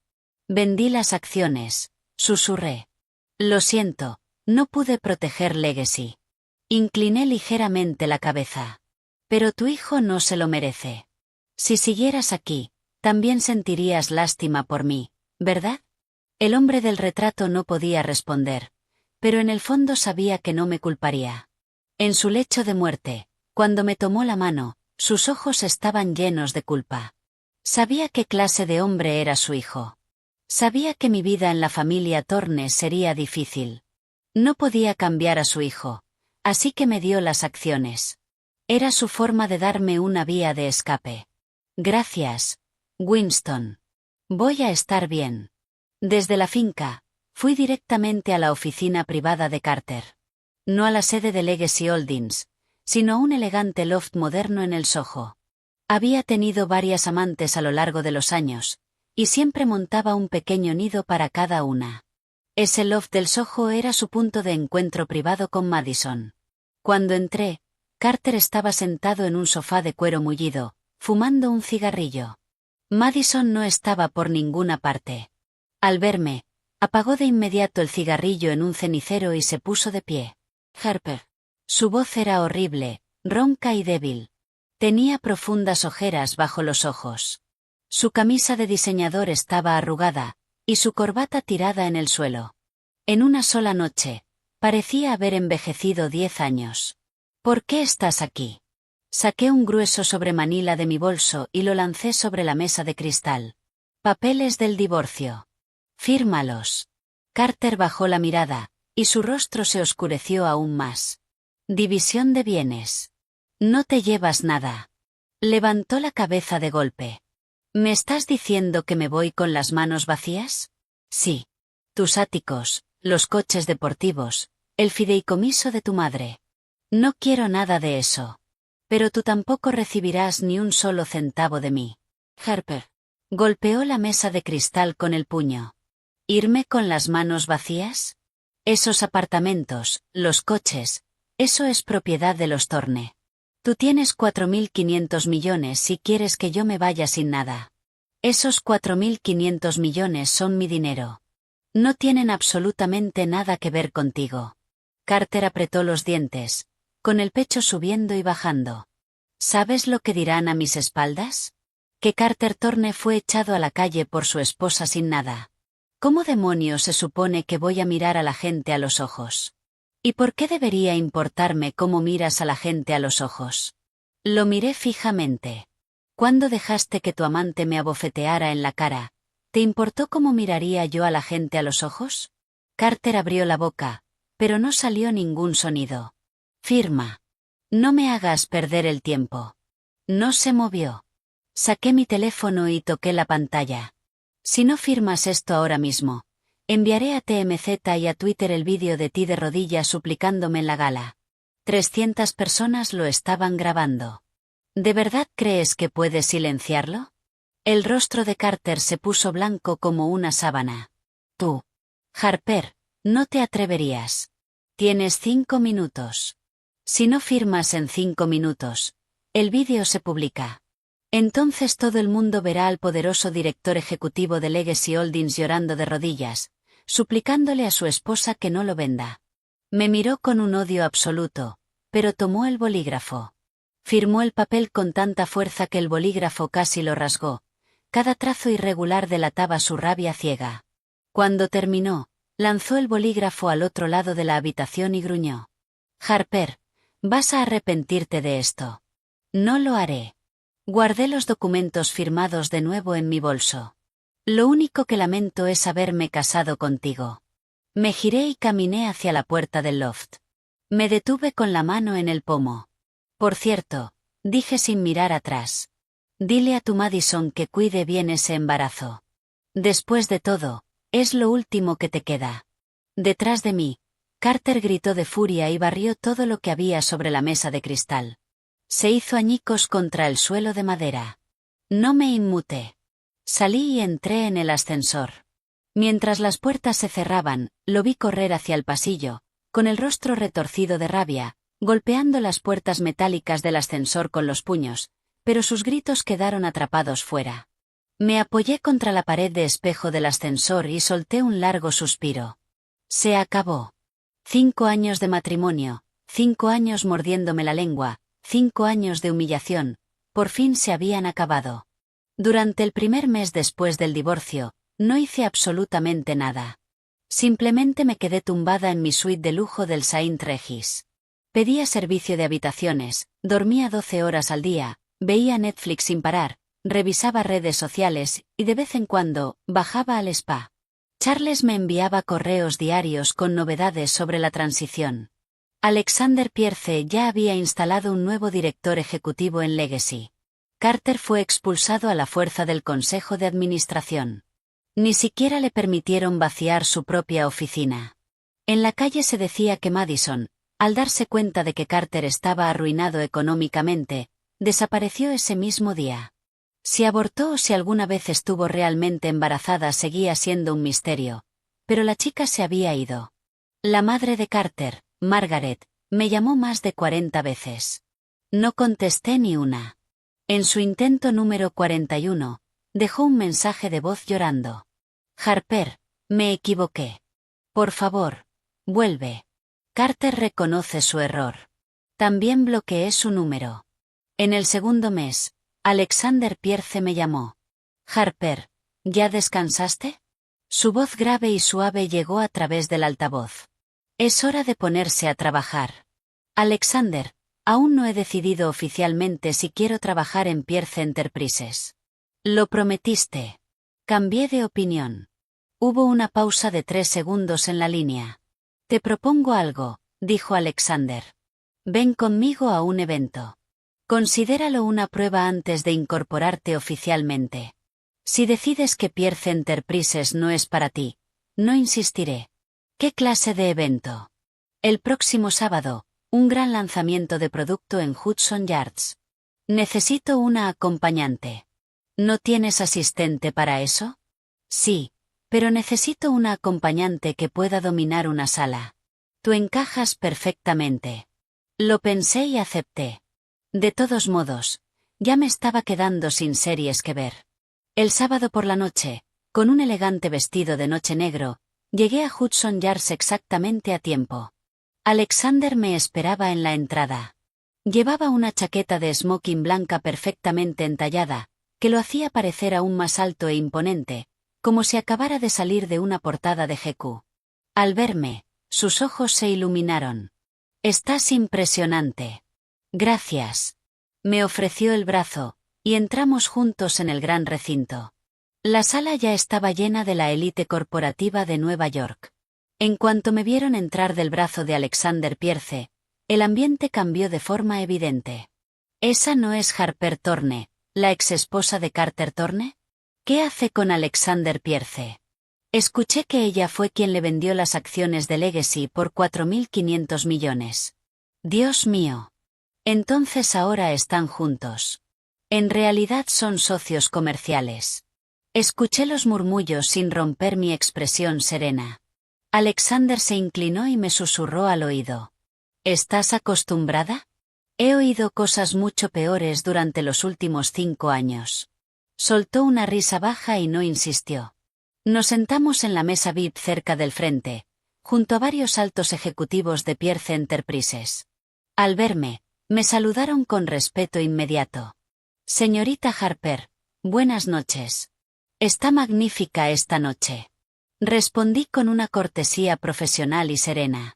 Vendí las acciones, susurré. Lo siento. No pude proteger Legacy. Incliné ligeramente la cabeza. Pero tu hijo no se lo merece. Si siguieras aquí, también sentirías lástima por mí, ¿verdad? El hombre del retrato no podía responder, pero en el fondo sabía que no me culparía. En su lecho de muerte, cuando me tomó la mano, sus ojos estaban llenos de culpa. Sabía qué clase de hombre era su hijo. Sabía que mi vida en la familia Thorne sería difícil. No podía cambiar a su hijo, así que me dio las acciones. Era su forma de darme una vía de escape. Gracias, Winston. Voy a estar bien. Desde la finca, fui directamente a la oficina privada de Carter. No a la sede de Legacy Holdings, sino a un elegante loft moderno en el Soho. Había tenido varias amantes a lo largo de los años, y siempre montaba un pequeño nido para cada una. Ese loft del Soho era su punto de encuentro privado con Madison. Cuando entré, Carter estaba sentado en un sofá de cuero mullido, fumando un cigarrillo. Madison no estaba por ninguna parte. Al verme, apagó de inmediato el cigarrillo en un cenicero y se puso de pie. Harper. Su voz era horrible, ronca y débil. Tenía profundas ojeras bajo los ojos. Su camisa de diseñador estaba arrugada, y su corbata tirada en el suelo. En una sola noche, parecía haber envejecido 10 años. ¿Por qué estás aquí? Saqué un grueso sobremanila de mi bolso y lo lancé sobre la mesa de cristal. Papeles del divorcio. Fírmalos. Carter bajó la mirada, y su rostro se oscureció aún más. División de bienes. No te llevas nada. Levantó la cabeza de golpe. ¿Me estás diciendo que me voy con las manos vacías? Sí. Tus áticos, los coches deportivos, el fideicomiso de tu madre. No quiero nada de eso. Pero tú tampoco recibirás ni un solo centavo de mí. Harper. Golpeó la mesa de cristal con el puño. ¿Irme con las manos vacías? Esos apartamentos, los coches, eso es propiedad de los Thorne. Tú tienes 4.500 millones si quieres que yo me vaya sin nada. Esos 4.500 millones son mi dinero. No tienen absolutamente nada que ver contigo. Carter apretó los dientes, con el pecho subiendo y bajando. ¿Sabes lo que dirán a mis espaldas? Que Carter Thorne fue echado a la calle por su esposa sin nada. ¿Cómo demonios se supone que voy a mirar a la gente a los ojos? ¿Y por qué debería importarme cómo miras a la gente a los ojos? Lo miré fijamente. ¿Cuándo dejaste que tu amante me abofeteara en la cara? ¿Te importó cómo miraría yo a la gente a los ojos? Carter abrió la boca, pero no salió ningún sonido. Firma. No me hagas perder el tiempo. No se movió. Saqué mi teléfono y toqué la pantalla. Si no firmas esto ahora mismo, enviaré a TMZ y a Twitter el vídeo de ti de rodillas suplicándome en la gala. 300 personas lo estaban grabando. ¿De verdad crees que puedes silenciarlo? El rostro de Carter se puso blanco como una sábana. Tú, Harper, no te atreverías. Tienes 5 minutos. Si no firmas en 5 minutos, el vídeo se publica. Entonces todo el mundo verá al poderoso director ejecutivo de Legacy Holdings llorando de rodillas, suplicándole a su esposa que no lo venda. Me miró con un odio absoluto, pero tomó el bolígrafo. Firmó el papel con tanta fuerza que el bolígrafo casi lo rasgó. Cada trazo irregular delataba su rabia ciega. Cuando terminó, lanzó el bolígrafo al otro lado de la habitación y gruñó. Harper, vas a arrepentirte de esto. No lo haré. Guardé los documentos firmados de nuevo en mi bolso. Lo único que lamento es haberme casado contigo. Me giré y caminé hacia la puerta del loft. Me detuve con la mano en el pomo. Por cierto, dije sin mirar atrás. Dile a tu Madison que cuide bien ese embarazo. Después de todo, es lo último que te queda. Detrás de mí, Carter gritó de furia y barrió todo lo que había sobre la mesa de cristal. Se hizo añicos contra el suelo de madera. No me inmuté. Salí y entré en el ascensor. Mientras las puertas se cerraban, lo vi correr hacia el pasillo, con el rostro retorcido de rabia, golpeando las puertas metálicas del ascensor con los puños, pero sus gritos quedaron atrapados fuera. Me apoyé contra la pared de espejo del ascensor y solté un largo suspiro. Se acabó. 5 años de matrimonio, 5 años mordiéndome la lengua, 5 años de humillación, por fin se habían acabado. Durante el primer mes después del divorcio, no hice absolutamente nada. Simplemente me quedé tumbada en mi suite de lujo del Saint Regis. Pedía servicio de habitaciones, dormía 12 horas al día, veía Netflix sin parar, revisaba redes sociales, y de vez en cuando, bajaba al spa. Charles me enviaba correos diarios con novedades sobre la transición. Alexander Pierce ya había instalado un nuevo director ejecutivo en Legacy. Carter fue expulsado a la fuerza del Consejo de Administración. Ni siquiera le permitieron vaciar su propia oficina. En la calle se decía que Madison, al darse cuenta de que Carter estaba arruinado económicamente, desapareció ese mismo día. Si abortó o si alguna vez estuvo realmente embarazada seguía siendo un misterio, pero la chica se había ido. La madre de Carter, Margaret, me llamó más de 40 veces. No contesté ni una. En su intento número 41, dejó un mensaje de voz llorando. Harper, me equivoqué. Por favor, vuelve. Carter reconoce su error. También bloqueé su número. En el segundo mes, Alexander Pierce me llamó. Harper, ¿ya descansaste? Su voz grave y suave llegó a través del altavoz. Es hora de ponerse a trabajar. Alexander, aún no he decidido oficialmente si quiero trabajar en Pierce Enterprises. Lo prometiste. Cambié de opinión. Hubo una pausa de 3 segundos en la línea. Te propongo algo, dijo Alexander. Ven conmigo a un evento. Considéralo una prueba antes de incorporarte oficialmente. Si decides que Pierce Enterprises no es para ti, no insistiré. ¿Qué clase de evento? El próximo sábado, un gran lanzamiento de producto en Hudson Yards. Necesito una acompañante. ¿No tienes asistente para eso? Sí, pero necesito una acompañante que pueda dominar una sala. Tú encajas perfectamente. Lo pensé y acepté. De todos modos, ya me estaba quedando sin series que ver. El sábado por la noche, con un elegante vestido de noche negro, llegué a Hudson Yards exactamente a tiempo. Alexander me esperaba en la entrada. Llevaba una chaqueta de smoking blanca perfectamente entallada, que lo hacía parecer aún más alto e imponente, como si acabara de salir de una portada de GQ. Al verme, sus ojos se iluminaron. Estás impresionante. Gracias. Me ofreció el brazo, y entramos juntos en el gran recinto. La sala ya estaba llena de la élite corporativa de Nueva York. En cuanto me vieron entrar del brazo de Alexander Pierce, El ambiente cambió de forma evidente. ¿Esa no es Harper Thorne, la exesposa de Carter Thorne? ¿Qué hace con Alexander Pierce? Escuché que ella fue quien le vendió las acciones de Legacy por 4.500 millones. Dios mío. Entonces ahora están juntos. En realidad son socios comerciales. Escuché los murmullos sin romper mi expresión serena. Alexander se inclinó y me susurró al oído. ¿Estás acostumbrada? He oído cosas mucho peores durante los últimos 5 años. Soltó una risa baja y no insistió. Nos sentamos en la mesa VIP cerca del frente, junto a varios altos ejecutivos de Pierce Enterprises. Al verme, me saludaron con respeto inmediato. Señorita Harper, buenas noches. Está magnífica esta noche. Respondí con una cortesía profesional y serena.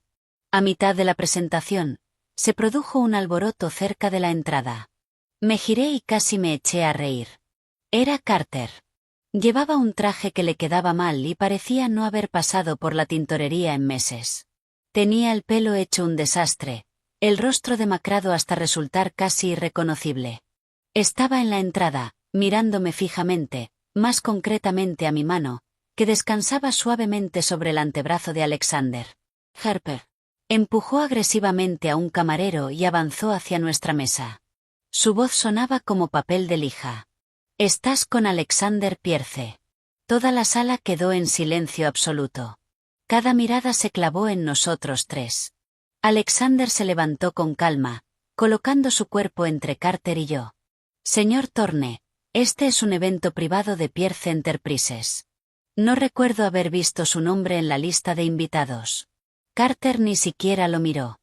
A mitad de la presentación, se produjo un alboroto cerca de la entrada. Me giré y casi me eché a reír. Era Carter. Llevaba un traje que le quedaba mal y parecía no haber pasado por la tintorería en meses. Tenía el pelo hecho un desastre, el rostro demacrado hasta resultar casi irreconocible. Estaba en la entrada, mirándome fijamente, más concretamente a mi mano, que descansaba suavemente sobre el antebrazo de Alexander. Harper. Empujó agresivamente a un camarero y avanzó hacia nuestra mesa. Su voz sonaba como papel de lija. Estás con Alexander Pierce. Toda la sala quedó en silencio absoluto. Cada mirada se clavó en nosotros tres. Alexander se levantó con calma, colocando su cuerpo entre Carter y yo. Señor Thorne, este es un evento privado de Pierce Enterprises. No recuerdo haber visto su nombre en la lista de invitados. Carter ni siquiera lo miró.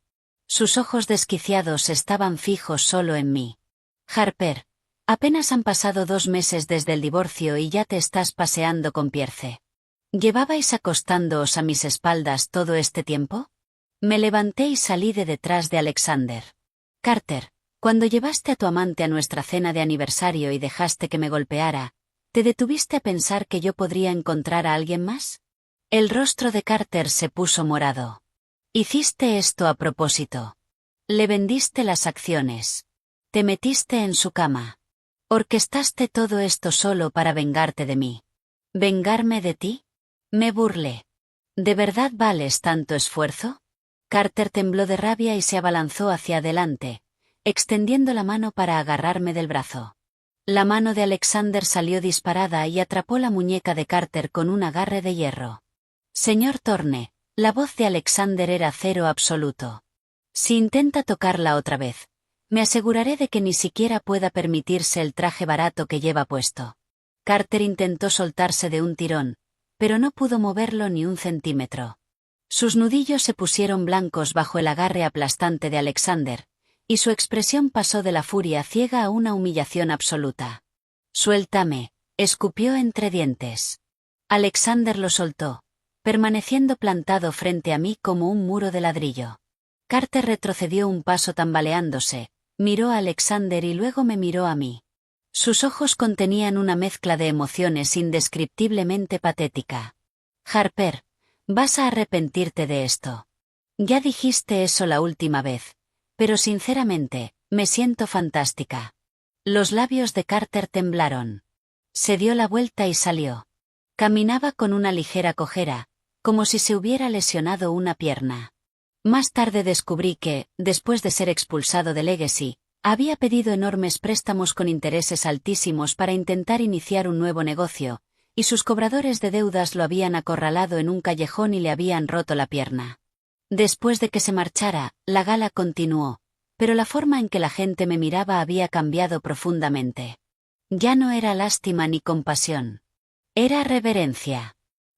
Sus ojos desquiciados estaban fijos solo en mí. Harper, apenas han pasado 2 meses desde el divorcio y ya te estás paseando con Pierce. ¿Llevabais acostándoos a mis espaldas todo este tiempo? Me levanté y salí de detrás de Alexander. Carter, cuando llevaste a tu amante a nuestra cena de aniversario y dejaste que me golpeara, ¿te detuviste a pensar que yo podría encontrar a alguien más? El rostro de Carter se puso morado. Hiciste esto a propósito. Le vendiste las acciones. Te metiste en su cama. Orquestaste todo esto solo para vengarte de mí. ¿Vengarme de ti? Me burlé. ¿De verdad vales tanto esfuerzo? Carter tembló de rabia y se abalanzó hacia adelante, extendiendo la mano para agarrarme del brazo. La mano de Alexander salió disparada y atrapó la muñeca de Carter con un agarre de hierro. Señor Thorne, la voz de Alexander era cero absoluto. Si intenta tocarla otra vez, me aseguraré de que ni siquiera pueda permitirse el traje barato que lleva puesto. Carter intentó soltarse de un tirón, pero no pudo moverlo ni un centímetro. Sus nudillos se pusieron blancos bajo el agarre aplastante de Alexander, y su expresión pasó de la furia ciega a una humillación absoluta. Suéltame, escupió entre dientes. Alexander lo soltó, permaneciendo plantado frente a mí como un muro de ladrillo. Carter retrocedió un paso tambaleándose, miró a Alexander y luego me miró a mí. Sus ojos contenían una mezcla de emociones indescriptiblemente patética. Harper, vas a arrepentirte de esto. Ya dijiste eso la última vez, pero sinceramente, me siento fantástica. Los labios de Carter temblaron. Se dio la vuelta y salió. Caminaba con una ligera cojera, como si se hubiera lesionado una pierna. Más tarde descubrí que, después de ser expulsado de Legacy, había pedido enormes préstamos con intereses altísimos para intentar iniciar un nuevo negocio, y sus cobradores de deudas lo habían acorralado en un callejón y le habían roto la pierna. Después de que se marchara, la gala continuó, pero la forma en que la gente me miraba había cambiado profundamente. Ya no era lástima ni compasión. Era reverencia.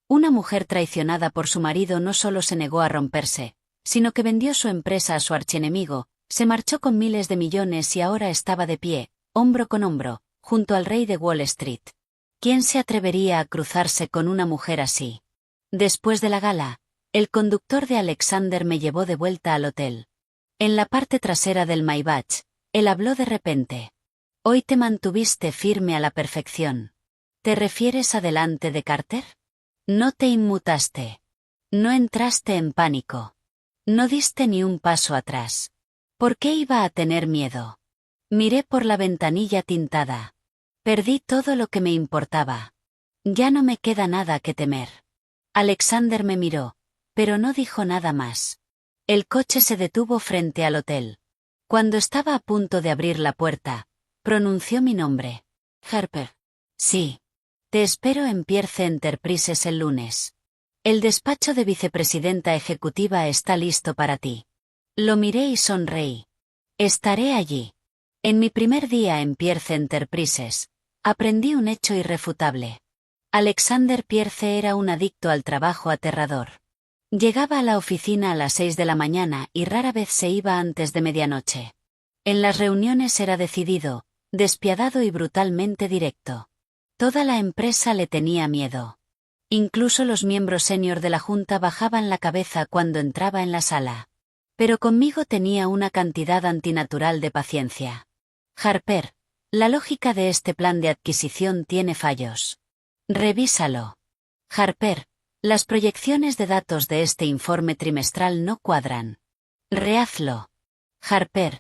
Una mujer traicionada por su marido no solo se negó a romperse, sino que vendió su empresa a su archienemigo, se marchó con miles de millones y ahora estaba de pie, hombro con hombro, junto al rey de Wall Street. ¿Quién se atrevería a cruzarse con una mujer así? Después de la gala, el conductor de Alexander me llevó de vuelta al hotel. En la parte trasera del Maybach, él habló de repente. Hoy te mantuviste firme a la perfección. ¿Te refieres a delante de Carter? No te inmutaste. No entraste en pánico. No diste ni un paso atrás. ¿Por qué iba a tener miedo? Miré por la ventanilla tintada. Perdí todo lo que me importaba. Ya no me queda nada que temer. Alexander me miró, pero no dijo nada más. El coche se detuvo frente al hotel. Cuando estaba a punto de abrir la puerta, pronunció mi nombre. Harper. Sí. Te espero en Pierce Enterprises el lunes. El despacho de vicepresidenta ejecutiva está listo para ti. Lo miré y sonreí. Estaré allí. En mi primer día en Pierce Enterprises, aprendí un hecho irrefutable. Alexander Pierce era un adicto al trabajo aterrador. Llegaba a la oficina a las 6 de la mañana y rara vez se iba antes de medianoche. En las reuniones era decidido, despiadado y brutalmente directo. Toda la empresa le tenía miedo. Incluso los miembros senior de la junta bajaban la cabeza cuando entraba en la sala. Pero conmigo tenía una cantidad antinatural de paciencia. Harper, la lógica de este plan de adquisición tiene fallos. Revísalo. Harper, las proyecciones de datos de este informe trimestral no cuadran. Rehazlo. Harper,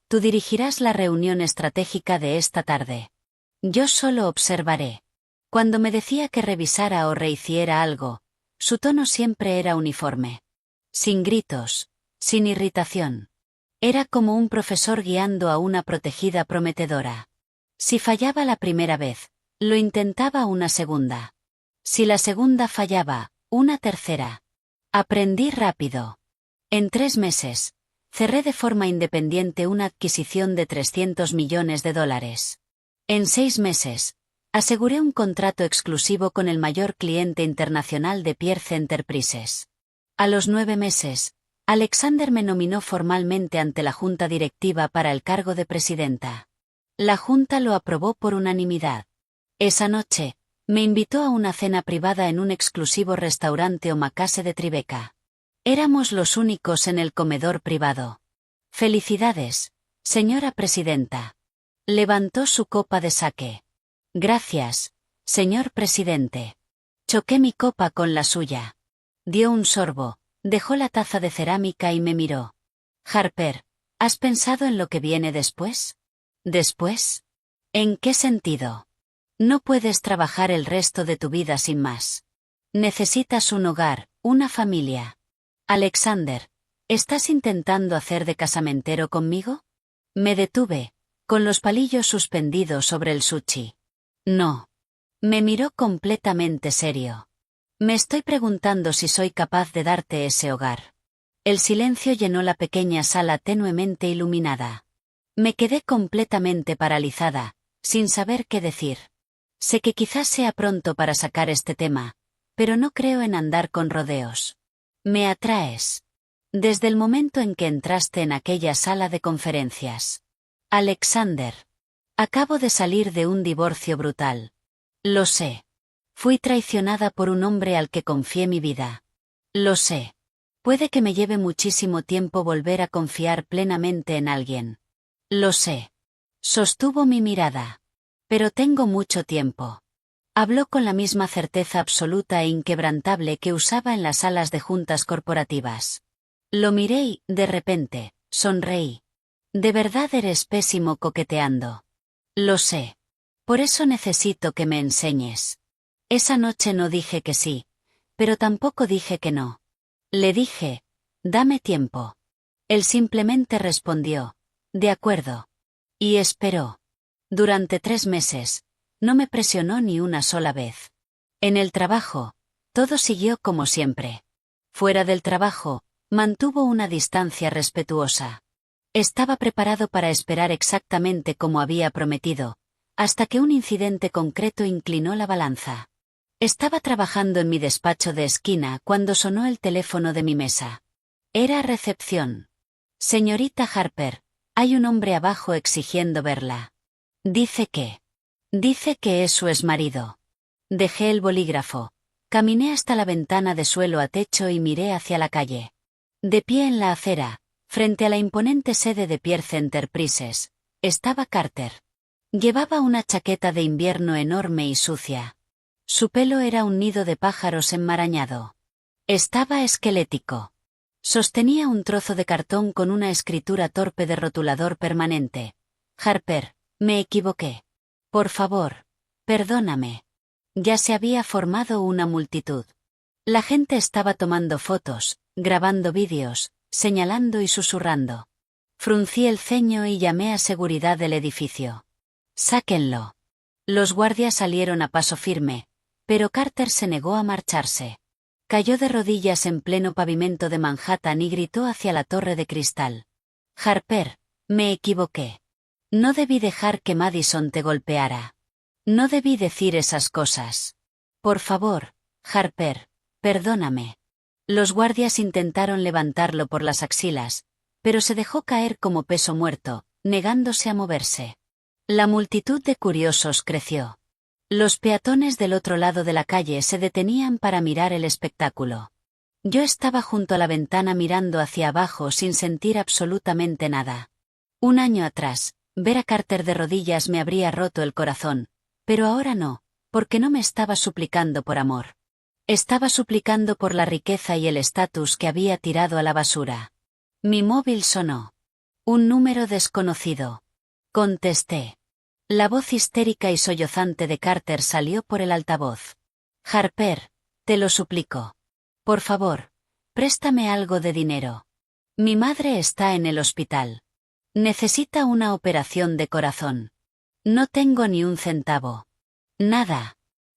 tú dirigirás la reunión estratégica de esta tarde. Yo solo observaré. Cuando me decía que revisara o rehiciera algo, su tono siempre era uniforme. Sin gritos, sin irritación. Era como un profesor guiando a una protegida prometedora. Si fallaba la primera vez, lo intentaba una segunda. Si la segunda fallaba, una tercera. Aprendí rápido. En 3 meses, cerré de forma independiente una adquisición de $300 millones. En 6 meses, aseguré un contrato exclusivo con el mayor cliente internacional de Pierce Enterprises. A los 9 meses, Alexander me nominó formalmente ante la junta directiva para el cargo de presidenta. La junta lo aprobó por unanimidad. Esa noche, me invitó a una cena privada en un exclusivo restaurante omakase de Tribeca. Éramos los únicos en el comedor privado. Felicidades, señora presidenta. Levantó su copa de sake. Gracias, señor presidente. Choqué mi copa con la suya. Dio un sorbo, dejó la taza de cerámica y me miró. Harper, ¿has pensado en lo que viene después? ¿Después? ¿En qué sentido? No puedes trabajar el resto de tu vida sin más. Necesitas un hogar, una familia. Alexander, ¿estás intentando hacer de casamentero conmigo? Me detuve, con los palillos suspendidos sobre el sushi. No. Me miró completamente serio. Me estoy preguntando si soy capaz de darte ese hogar. El silencio llenó la pequeña sala tenuemente iluminada. Me quedé completamente paralizada, sin saber qué decir. Sé que quizás sea pronto para sacar este tema, pero no creo en andar con rodeos. Me atraes. Desde el momento en que entraste en aquella sala de conferencias. Alexander. Acabo de salir de un divorcio brutal. Lo sé. Fui traicionada por un hombre al que confié mi vida. Lo sé. Puede que me lleve muchísimo tiempo volver a confiar plenamente en alguien. Lo sé. Sostuvo mi mirada. Pero tengo mucho tiempo. Habló con la misma certeza absoluta e inquebrantable que usaba en las salas de juntas corporativas. Lo miré y, de repente, sonreí. De verdad eres pésimo coqueteando. Lo sé. Por eso necesito que me enseñes. Esa noche no dije que sí, pero tampoco dije que no. Le dije, dame tiempo. Él simplemente respondió, de acuerdo. Y esperó. Durante 3 meses, no me presionó ni una sola vez. En el trabajo, todo siguió como siempre. Fuera del trabajo, mantuvo una distancia respetuosa. Estaba preparado para esperar exactamente como había prometido, hasta que un incidente concreto inclinó la balanza. Estaba trabajando en mi despacho de esquina cuando sonó el teléfono de mi mesa. Era recepción. Señorita Harper, hay un hombre abajo exigiendo verla. Dice que es su exmarido. Dejé el bolígrafo. Caminé hasta la ventana de suelo a techo y miré hacia la calle. De pie en la acera, frente a la imponente sede de Pierce Enterprises, estaba Carter. Llevaba una chaqueta de invierno enorme y sucia. Su pelo era un nido de pájaros enmarañado. Estaba esquelético. Sostenía un trozo de cartón con una escritura torpe de rotulador permanente. Harper, me equivoqué. Por favor, perdóname. Ya se había formado una multitud. La gente estaba tomando fotos, grabando vídeos, señalando y susurrando. Fruncí el ceño y llamé a seguridad del edificio. Sáquenlo. Los guardias salieron a paso firme, pero Carter se negó a marcharse. Cayó de rodillas en pleno pavimento de Manhattan y gritó hacia la torre de cristal. Harper, me equivoqué. No debí dejar que Madison te golpeara. No debí decir esas cosas. Por favor, Harper, perdóname. Los guardias intentaron levantarlo por las axilas, pero se dejó caer como peso muerto, negándose a moverse. La multitud de curiosos creció. Los peatones del otro lado de la calle se detenían para mirar el espectáculo. Yo estaba junto a la ventana mirando hacia abajo sin sentir absolutamente nada. Un año atrás, ver a Carter de rodillas me habría roto el corazón, pero ahora no, porque no me estaba suplicando por amor. Estaba suplicando por la riqueza y el estatus que había tirado a la basura. Mi móvil sonó. Un número desconocido. Contesté. La voz histérica y sollozante de Carter salió por el altavoz. Harper, te lo suplico. Por favor, préstame algo de dinero. Mi madre está en el hospital. Necesita una operación de corazón. No tengo ni un centavo. Nada.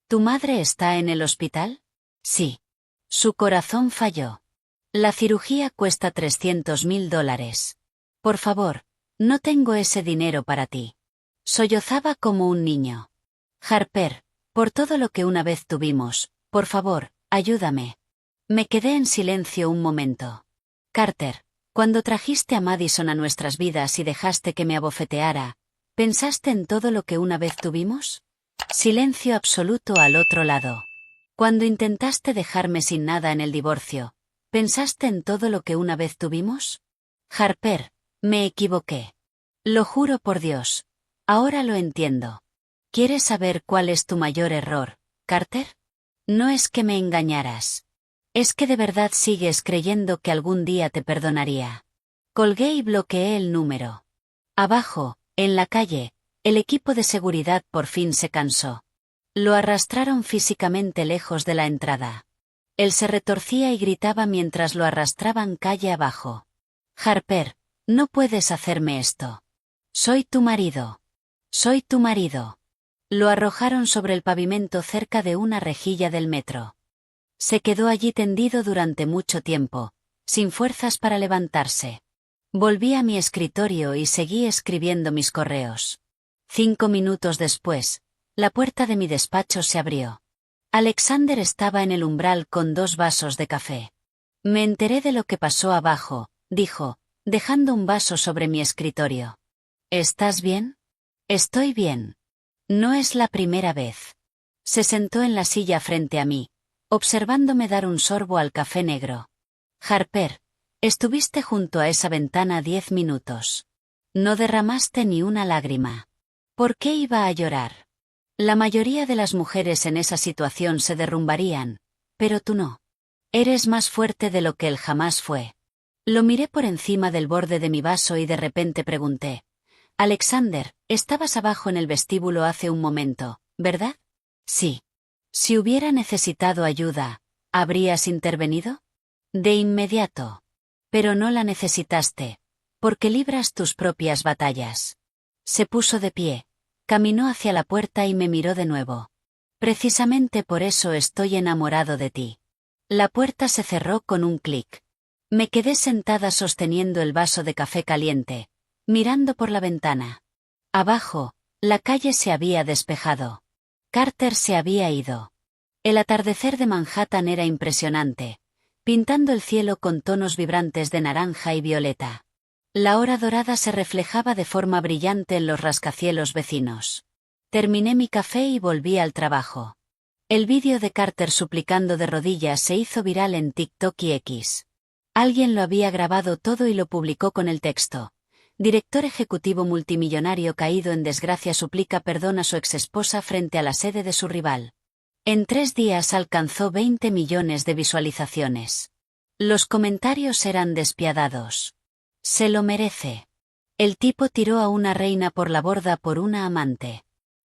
¿Tu madre está en el hospital? Sí. Su corazón falló. La cirugía cuesta $300.000. Por favor, no tengo ese dinero para ti. Sollozaba como un niño. Harper, por todo lo que una vez tuvimos, por favor, ayúdame. Me quedé en silencio un momento. Carter, cuando trajiste a Madison a nuestras vidas y dejaste que me abofeteara, ¿pensaste en todo lo que una vez tuvimos? Silencio absoluto al otro lado. Cuando intentaste dejarme sin nada en el divorcio, ¿pensaste en todo lo que una vez tuvimos? Harper, me equivoqué. Lo juro por Dios. Ahora lo entiendo. ¿Quieres saber cuál es tu mayor error, Carter? No es que me engañaras. Es que de verdad sigues creyendo que algún día te perdonaría. Colgué y bloqueé el número. Abajo, en la calle, el equipo de seguridad por fin se cansó. Lo arrastraron físicamente lejos de la entrada. Él se retorcía y gritaba mientras lo arrastraban calle abajo. Harper, no puedes hacerme esto. Soy tu marido. Soy tu marido. Lo arrojaron sobre el pavimento cerca de una rejilla del metro. Se quedó allí tendido durante mucho tiempo, sin fuerzas para levantarse. Volví a mi escritorio y seguí escribiendo mis correos. 5 minutos después, la puerta de mi despacho se abrió. Alexander estaba en el umbral con 2 vasos de café. Me enteré de lo que pasó abajo, dijo, dejando un vaso sobre mi escritorio. ¿Estás bien? Estoy bien. No es la primera vez. Se sentó en la silla frente a mí, observándome dar un sorbo al café negro. Harper, estuviste junto a esa ventana 10 minutos. No derramaste ni una lágrima. ¿Por qué iba a llorar? La mayoría de las mujeres en esa situación se derrumbarían, pero tú no. Eres más fuerte de lo que él jamás fue. Lo miré por encima del borde de mi vaso y de repente pregunté. Alexander, estabas abajo en el vestíbulo hace un momento, ¿verdad? Sí. Si hubiera necesitado ayuda, ¿habrías intervenido? De inmediato. Pero no la necesitaste, porque libras tus propias batallas. Se puso de pie, caminó hacia la puerta y me miró de nuevo. Precisamente por eso estoy enamorado de ti. La puerta se cerró con un clic. Me quedé sentada sosteniendo el vaso de café caliente, mirando por la ventana. Abajo, la calle se había despejado. Carter se había ido. El atardecer de Manhattan era impresionante, pintando el cielo con tonos vibrantes de naranja y violeta. La hora dorada se reflejaba de forma brillante en los rascacielos vecinos. Terminé mi café y volví al trabajo. El vídeo de Carter suplicando de rodillas se hizo viral en TikTok y X. Alguien lo había grabado todo y lo publicó con el texto. Director ejecutivo multimillonario caído en desgracia suplica perdón a su exesposa frente a la sede de su rival. En 3 días alcanzó 20 millones de visualizaciones. Los comentarios eran despiadados. Se lo merece. El tipo tiró a una reina por la borda por una amante.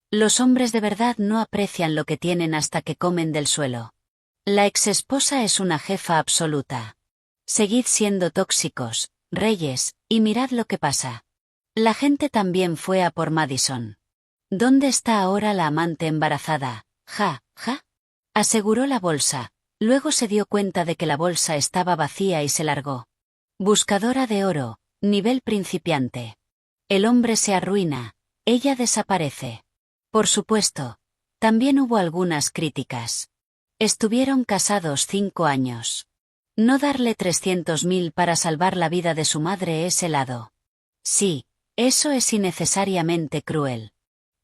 Los hombres de verdad no aprecian lo que tienen hasta que comen del suelo. La exesposa es una jefa absoluta. Seguid siendo tóxicos, reyes, y mirad lo que pasa. La gente también fue a por Madison. ¿Dónde está ahora la amante embarazada? Ja, ja. Aseguró la bolsa. Luego se dio cuenta de que la bolsa estaba vacía y se largó. Buscadora de oro, nivel principiante. El hombre se arruina, ella desaparece. Por supuesto, también hubo algunas críticas. Estuvieron casados 5 años. No darle 300.000 para salvar la vida de su madre es helado. Sí, eso es innecesariamente cruel.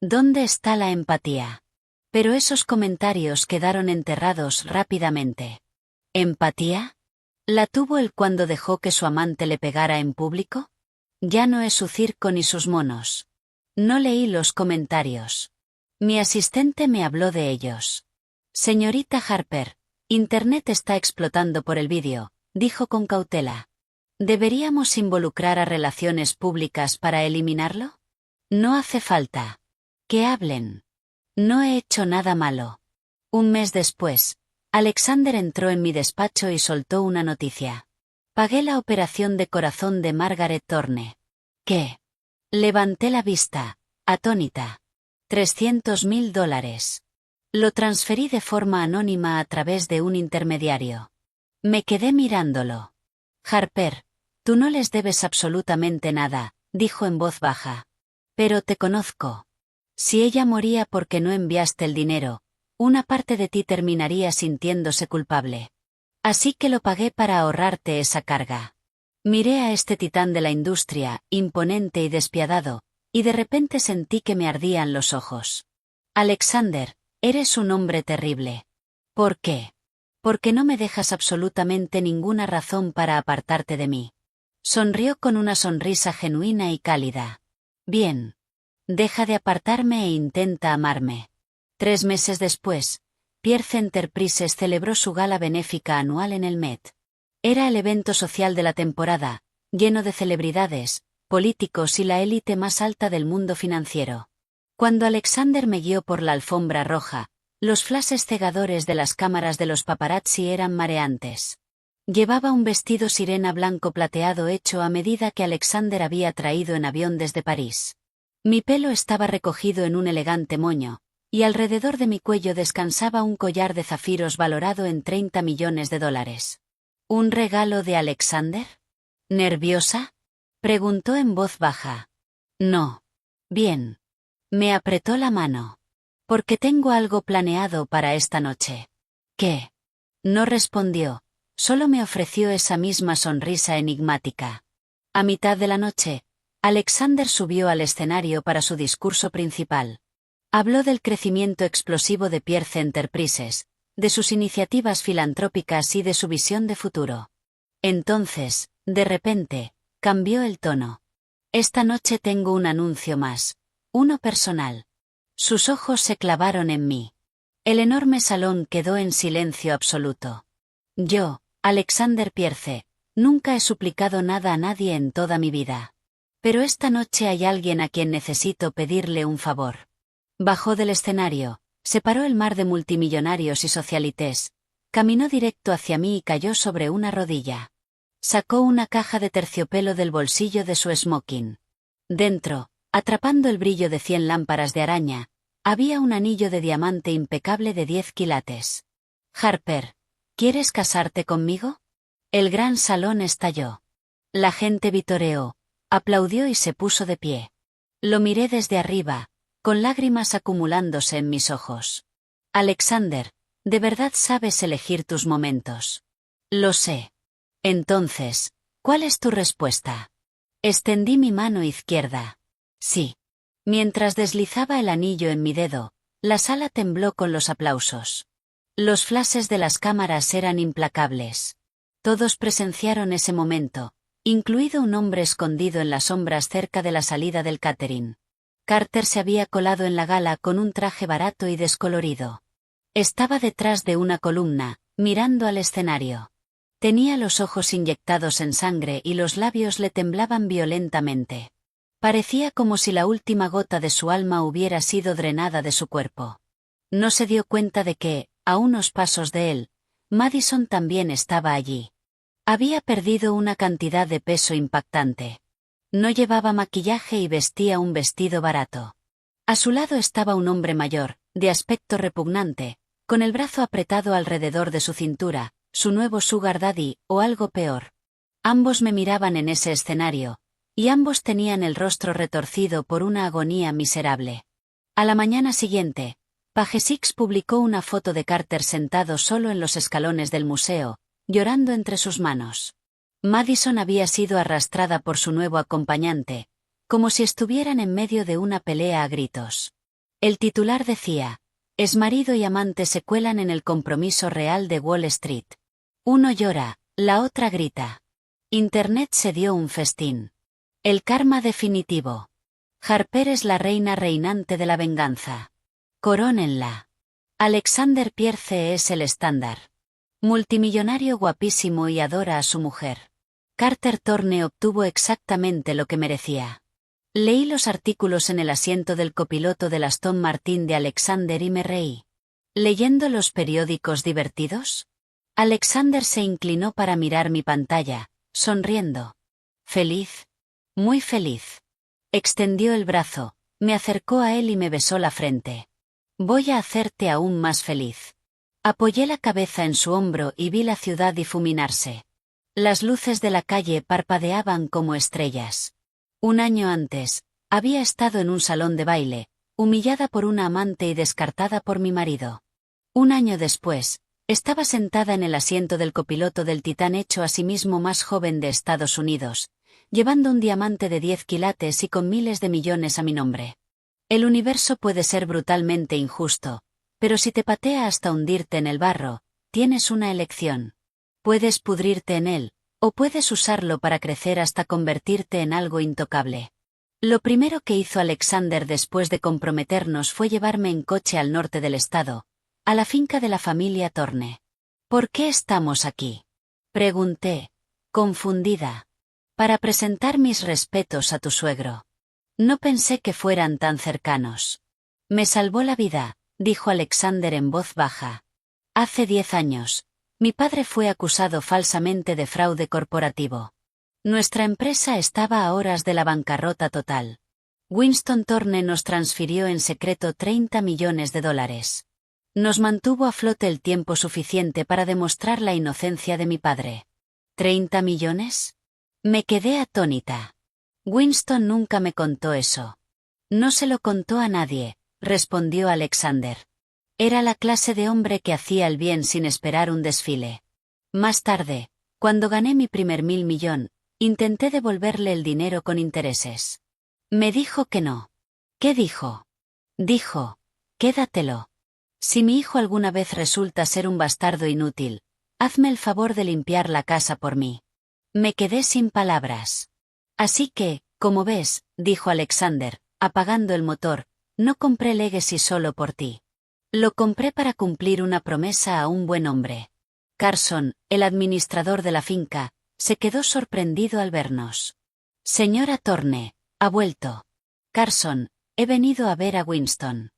¿Dónde está la empatía? Pero esos comentarios quedaron enterrados rápidamente. ¿Empatía? ¿La tuvo él cuando dejó que su amante le pegara en público? Ya no es su circo ni sus monos. No leí los comentarios. Mi asistente me habló de ellos. Señorita Harper, Internet está explotando por el vídeo, dijo con cautela. ¿Deberíamos involucrar a relaciones públicas para eliminarlo? No hace falta. Que hablen. No he hecho nada malo. Un mes después, Alexander entró en mi despacho y soltó una noticia. Pagué la operación de corazón de Margaret Thorne. ¿Qué? Levanté la vista, atónita. $300.000. Lo transferí de forma anónima a través de un intermediario. Me quedé mirándolo. Harper, tú no les debes absolutamente nada, dijo en voz baja. Pero te conozco. Si ella moría porque no enviaste el dinero, una parte de ti terminaría sintiéndose culpable. Así que lo pagué para ahorrarte esa carga. Miré a este titán de la industria, imponente y despiadado, y de repente sentí que me ardían los ojos. Alexander, eres un hombre terrible. ¿Por qué? Porque no me dejas absolutamente ninguna razón para apartarte de mí. Sonrió con una sonrisa genuina y cálida. Bien. Deja de apartarme e intenta amarme. 3 meses después, Pierce Enterprises celebró su gala benéfica anual en el Met. Era el evento social de la temporada, lleno de celebridades, políticos y la élite más alta del mundo financiero. Cuando Alexander me guió por la alfombra roja, los flashes cegadores de las cámaras de los paparazzi eran mareantes. Llevaba un vestido sirena blanco plateado hecho a medida que Alexander había traído en avión desde París. Mi pelo estaba recogido en un elegante moño, y alrededor de mi cuello descansaba un collar de zafiros valorado en $30 millones. ¿Un regalo de Alexander? ¿Nerviosa? Preguntó en voz baja. No. Bien. Me apretó la mano. Porque tengo algo planeado para esta noche. ¿Qué? No respondió, solo me ofreció esa misma sonrisa enigmática. A mitad de la noche, Alexander subió al escenario para su discurso principal. Habló del crecimiento explosivo de Pierce Enterprises, de sus iniciativas filantrópicas y de su visión de futuro. Entonces, de repente, cambió el tono. Esta noche tengo un anuncio más, uno personal. Sus ojos se clavaron en mí. El enorme salón quedó en silencio absoluto. Yo, Alexander Pierce, nunca he suplicado nada a nadie en toda mi vida. Pero esta noche hay alguien a quien necesito pedirle un favor. Bajó del escenario, separó el mar de multimillonarios y socialites, caminó directo hacia mí y cayó sobre una rodilla. Sacó una caja de terciopelo del bolsillo de su smoking. Dentro, atrapando el brillo de 100 lámparas de araña, había un anillo de diamante impecable de 10 quilates. Harper, ¿quieres casarte conmigo? El gran salón estalló. La gente vitoreó, aplaudió y se puso de pie. Lo miré desde arriba, con lágrimas acumulándose en mis ojos. Alexander, de verdad sabes elegir tus momentos. Lo sé. Entonces, ¿cuál es tu respuesta? Extendí mi mano izquierda. Sí. Mientras deslizaba el anillo en mi dedo, la sala tembló con los aplausos. Los flashes de las cámaras eran implacables. Todos presenciaron ese momento, incluido un hombre escondido en las sombras cerca de la salida del catering. Carter se había colado en la gala con un traje barato y descolorido. Estaba detrás de una columna, mirando al escenario. Tenía los ojos inyectados en sangre y los labios le temblaban violentamente. Parecía como si la última gota de su alma hubiera sido drenada de su cuerpo. No se dio cuenta de que, a unos pasos de él, Madison también estaba allí. Había perdido una cantidad de peso impactante. No llevaba maquillaje y vestía un vestido barato. A su lado estaba un hombre mayor, de aspecto repugnante, con el brazo apretado alrededor de su cintura, su nuevo sugar daddy, o algo peor. Ambos me miraban en ese escenario, y ambos tenían el rostro retorcido por una agonía miserable. A la mañana siguiente, Page Six publicó una foto de Carter sentado solo en los escalones del museo, llorando entre sus manos. Madison había sido arrastrada por su nuevo acompañante, como si estuvieran en medio de una pelea a gritos. El titular decía: exmarido y amante se cuelan en el compromiso real de Wall Street. Uno llora, la otra grita. Internet se dio un festín. El karma definitivo. Harper es la reina reinante de la venganza. Corónenla. Alexander Pierce es el estándar. Multimillonario guapísimo y adora a su mujer. Carter Thorne obtuvo exactamente lo que merecía. Leí los artículos en el asiento del copiloto del Aston Martin de Alexander y me reí. ¿Leyendo los periódicos divertidos? Alexander se inclinó para mirar mi pantalla, sonriendo. Feliz. Muy feliz. Extendió el brazo, me acercó a él y me besó la frente. Voy a hacerte aún más feliz. Apoyé la cabeza en su hombro y vi la ciudad difuminarse. Las luces de la calle parpadeaban como estrellas. Un año antes, había estado en un salón de baile, humillada por una amante y descartada por mi marido. Un año después, estaba sentada en el asiento del copiloto del titán hecho a sí mismo más joven de Estados Unidos, llevando un diamante de 10 quilates y con miles de millones a mi nombre. El universo puede ser brutalmente injusto, pero si te patea hasta hundirte en el barro, tienes una elección. Puedes pudrirte en él, o puedes usarlo para crecer hasta convertirte en algo intocable. Lo primero que hizo Alexander después de comprometernos fue llevarme en coche al norte del estado, a la finca de la familia Thorne. ¿Por qué estamos aquí?, pregunté, confundida. Para presentar mis respetos a tu suegro. No pensé que fueran tan cercanos. Me salvó la vida, dijo Alexander en voz baja. Hace 10 años, mi padre fue acusado falsamente de fraude corporativo. Nuestra empresa estaba a horas de la bancarrota total. Winston Thorne nos transfirió en secreto $30 millones. Nos mantuvo a flote el tiempo suficiente para demostrar la inocencia de mi padre. ¿30 millones? Me quedé atónita. Winston nunca me contó eso. No se lo contó a nadie, respondió Alexander. Era la clase de hombre que hacía el bien sin esperar un desfile. Más tarde, cuando gané mi primer $1.000.000, intenté devolverle el dinero con intereses. Me dijo que no. ¿Qué dijo? Dijo: quédatelo. Si mi hijo alguna vez resulta ser un bastardo inútil, hazme el favor de limpiar la casa por mí. Me quedé sin palabras. Así que, como ves, dijo Alexander, apagando el motor, no compré Legacy solo por ti. Lo compré para cumplir una promesa a un buen hombre. Carson, el administrador de la finca, se quedó sorprendido al vernos. Señora Thorne, ha vuelto. Carson, he venido a ver a Winston.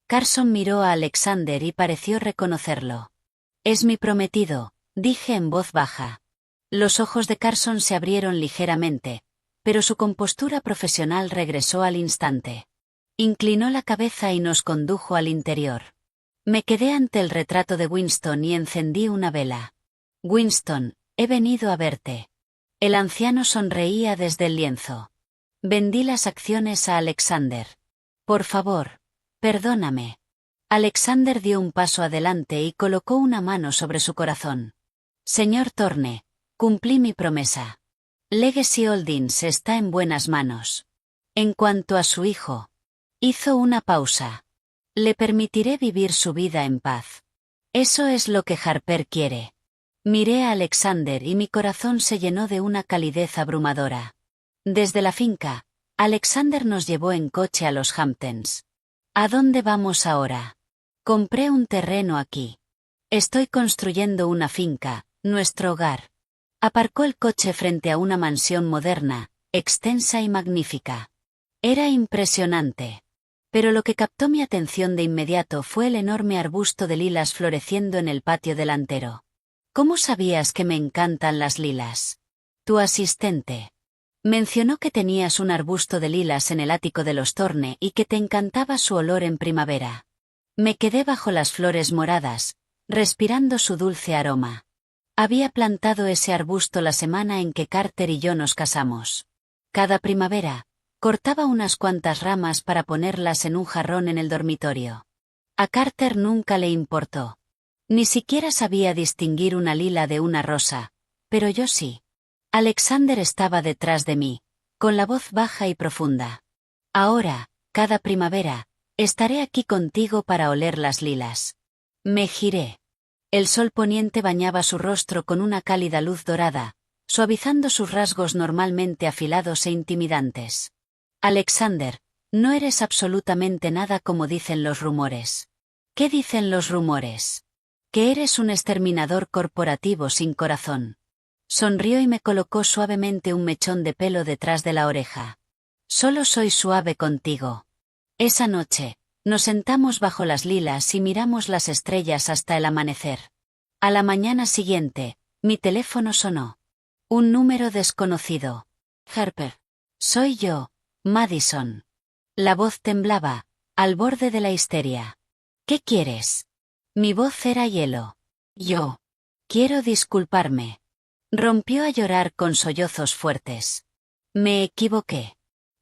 Carson miró a Alexander y pareció reconocerlo. Es mi prometido, dije en voz baja. Los ojos de Carson se abrieron ligeramente, pero su compostura profesional regresó al instante. Inclinó la cabeza y nos condujo al interior. Me quedé ante el retrato de Winston y encendí una vela. Winston, he venido a verte. El anciano sonreía desde el lienzo. Vendí las acciones a Alexander. Por favor, perdóname. Alexander dio un paso adelante y colocó una mano sobre su corazón. Señor Thorne, cumplí mi promesa. Legacy Holdings está en buenas manos. En cuanto a su hijo, hizo una pausa. Le permitiré vivir su vida en paz. Eso es lo que Harper quiere. Miré a Alexander y mi corazón se llenó de una calidez abrumadora. Desde la finca, Alexander nos llevó en coche a los Hamptons. ¿A dónde vamos ahora? Compré un terreno aquí. Estoy construyendo una finca, nuestro hogar. Aparcó el coche frente a una mansión moderna, extensa y magnífica. Era impresionante. Pero lo que captó mi atención de inmediato fue el enorme arbusto de lilas floreciendo en el patio delantero. ¿Cómo sabías que me encantan las lilas? Tu asistente mencionó que tenías un arbusto de lilas en el ático de los Thorne y que te encantaba su olor en primavera. Me quedé bajo las flores moradas, respirando su dulce aroma. Había plantado ese arbusto la semana en que Carter y yo nos casamos. Cada primavera, cortaba unas cuantas ramas para ponerlas en un jarrón en el dormitorio. A Carter nunca le importó. Ni siquiera sabía distinguir una lila de una rosa, pero yo sí. Alexander estaba detrás de mí, con la voz baja y profunda. Ahora, cada primavera, estaré aquí contigo para oler las lilas. Me giré. El sol poniente bañaba su rostro con una cálida luz dorada, suavizando sus rasgos normalmente afilados e intimidantes. Alexander, no eres absolutamente nada como dicen los rumores. ¿Qué dicen los rumores? Que eres un exterminador corporativo sin corazón. Sonrió y me colocó suavemente un mechón de pelo detrás de la oreja. Solo soy suave contigo. Esa noche, nos sentamos bajo las lilas y miramos las estrellas hasta el amanecer. A la mañana siguiente, mi teléfono sonó. Un número desconocido. Harper. Soy yo, Madison. La voz temblaba, al borde de la histeria. ¿Qué quieres? Mi voz era hielo. Yo. Quiero disculparme. Rompió a llorar con sollozos fuertes. Me equivoqué.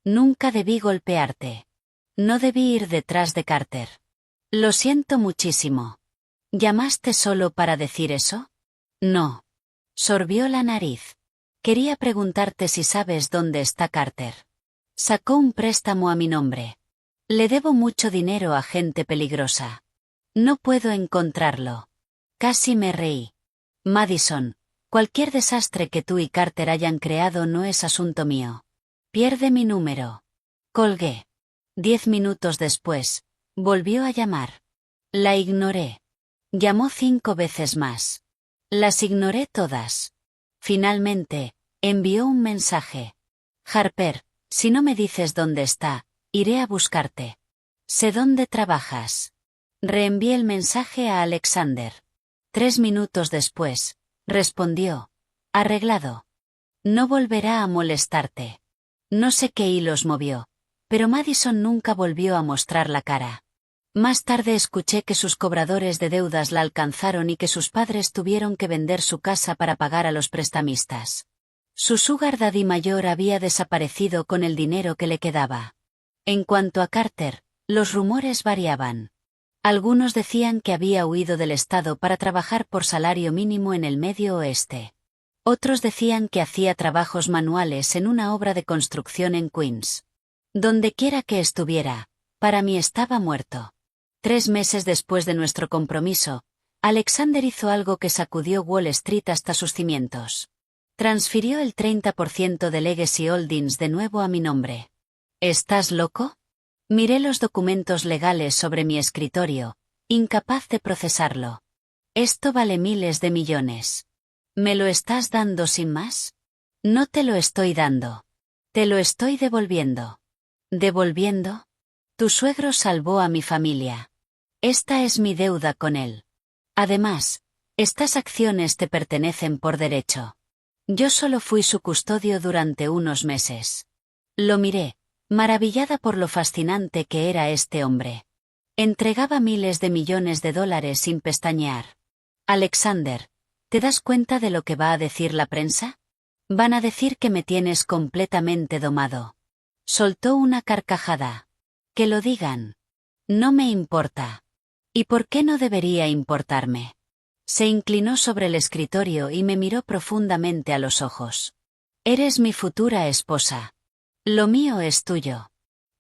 Nunca debí golpearte. No debí ir detrás de Carter. Lo siento muchísimo. ¿Llamaste solo para decir eso? No. Sorbió la nariz. Quería preguntarte si sabes dónde está Carter. Sacó un préstamo a mi nombre. Le debo mucho dinero a gente peligrosa. No puedo encontrarlo. Casi me reí. Madison, cualquier desastre que tú y Carter hayan creado no es asunto mío. Pierde mi número. Colgué. 10 minutos después, volvió a llamar. La ignoré. Llamó 5 veces más. Las ignoré todas. Finalmente, envió un mensaje. Harper, si no me dices dónde está, iré a buscarte. Sé dónde trabajas. Reenvié el mensaje a Alexander. 3 minutos después, respondió. Arreglado. No volverá a molestarte. No sé qué hilos movió, pero Madison nunca volvió a mostrar la cara. Más tarde escuché que sus cobradores de deudas la alcanzaron y que sus padres tuvieron que vender su casa para pagar a los prestamistas. Su sugar daddy mayor había desaparecido con el dinero que le quedaba. En cuanto a Carter, los rumores variaban. Algunos decían que había huido del estado para trabajar por salario mínimo en el Medio Oeste. Otros decían que hacía trabajos manuales en una obra de construcción en Queens. Dondequiera que estuviera, para mí estaba muerto. 3 meses después de nuestro compromiso, Alexander hizo algo que sacudió Wall Street hasta sus cimientos. Transfirió el 30% de Legacy Holdings de nuevo a mi nombre. ¿Estás loco? Miré los documentos legales sobre mi escritorio, incapaz de procesarlo. Esto vale miles de millones. ¿Me lo estás dando sin más? No te lo estoy dando. Te lo estoy devolviendo. ¿Devolviendo? Tu suegro salvó a mi familia. Esta es mi deuda con él. Además, estas acciones te pertenecen por derecho. Yo solo fui su custodio durante unos meses. Lo miré, maravillada por lo fascinante que era este hombre. Entregaba miles de millones de dólares sin pestañear. Alexander, ¿te das cuenta de lo que va a decir la prensa? Van a decir que me tienes completamente domado. Soltó una carcajada. Que lo digan. No me importa. ¿Y por qué no debería importarme? Se inclinó sobre el escritorio y me miró profundamente a los ojos. Eres mi futura esposa. Lo mío es tuyo.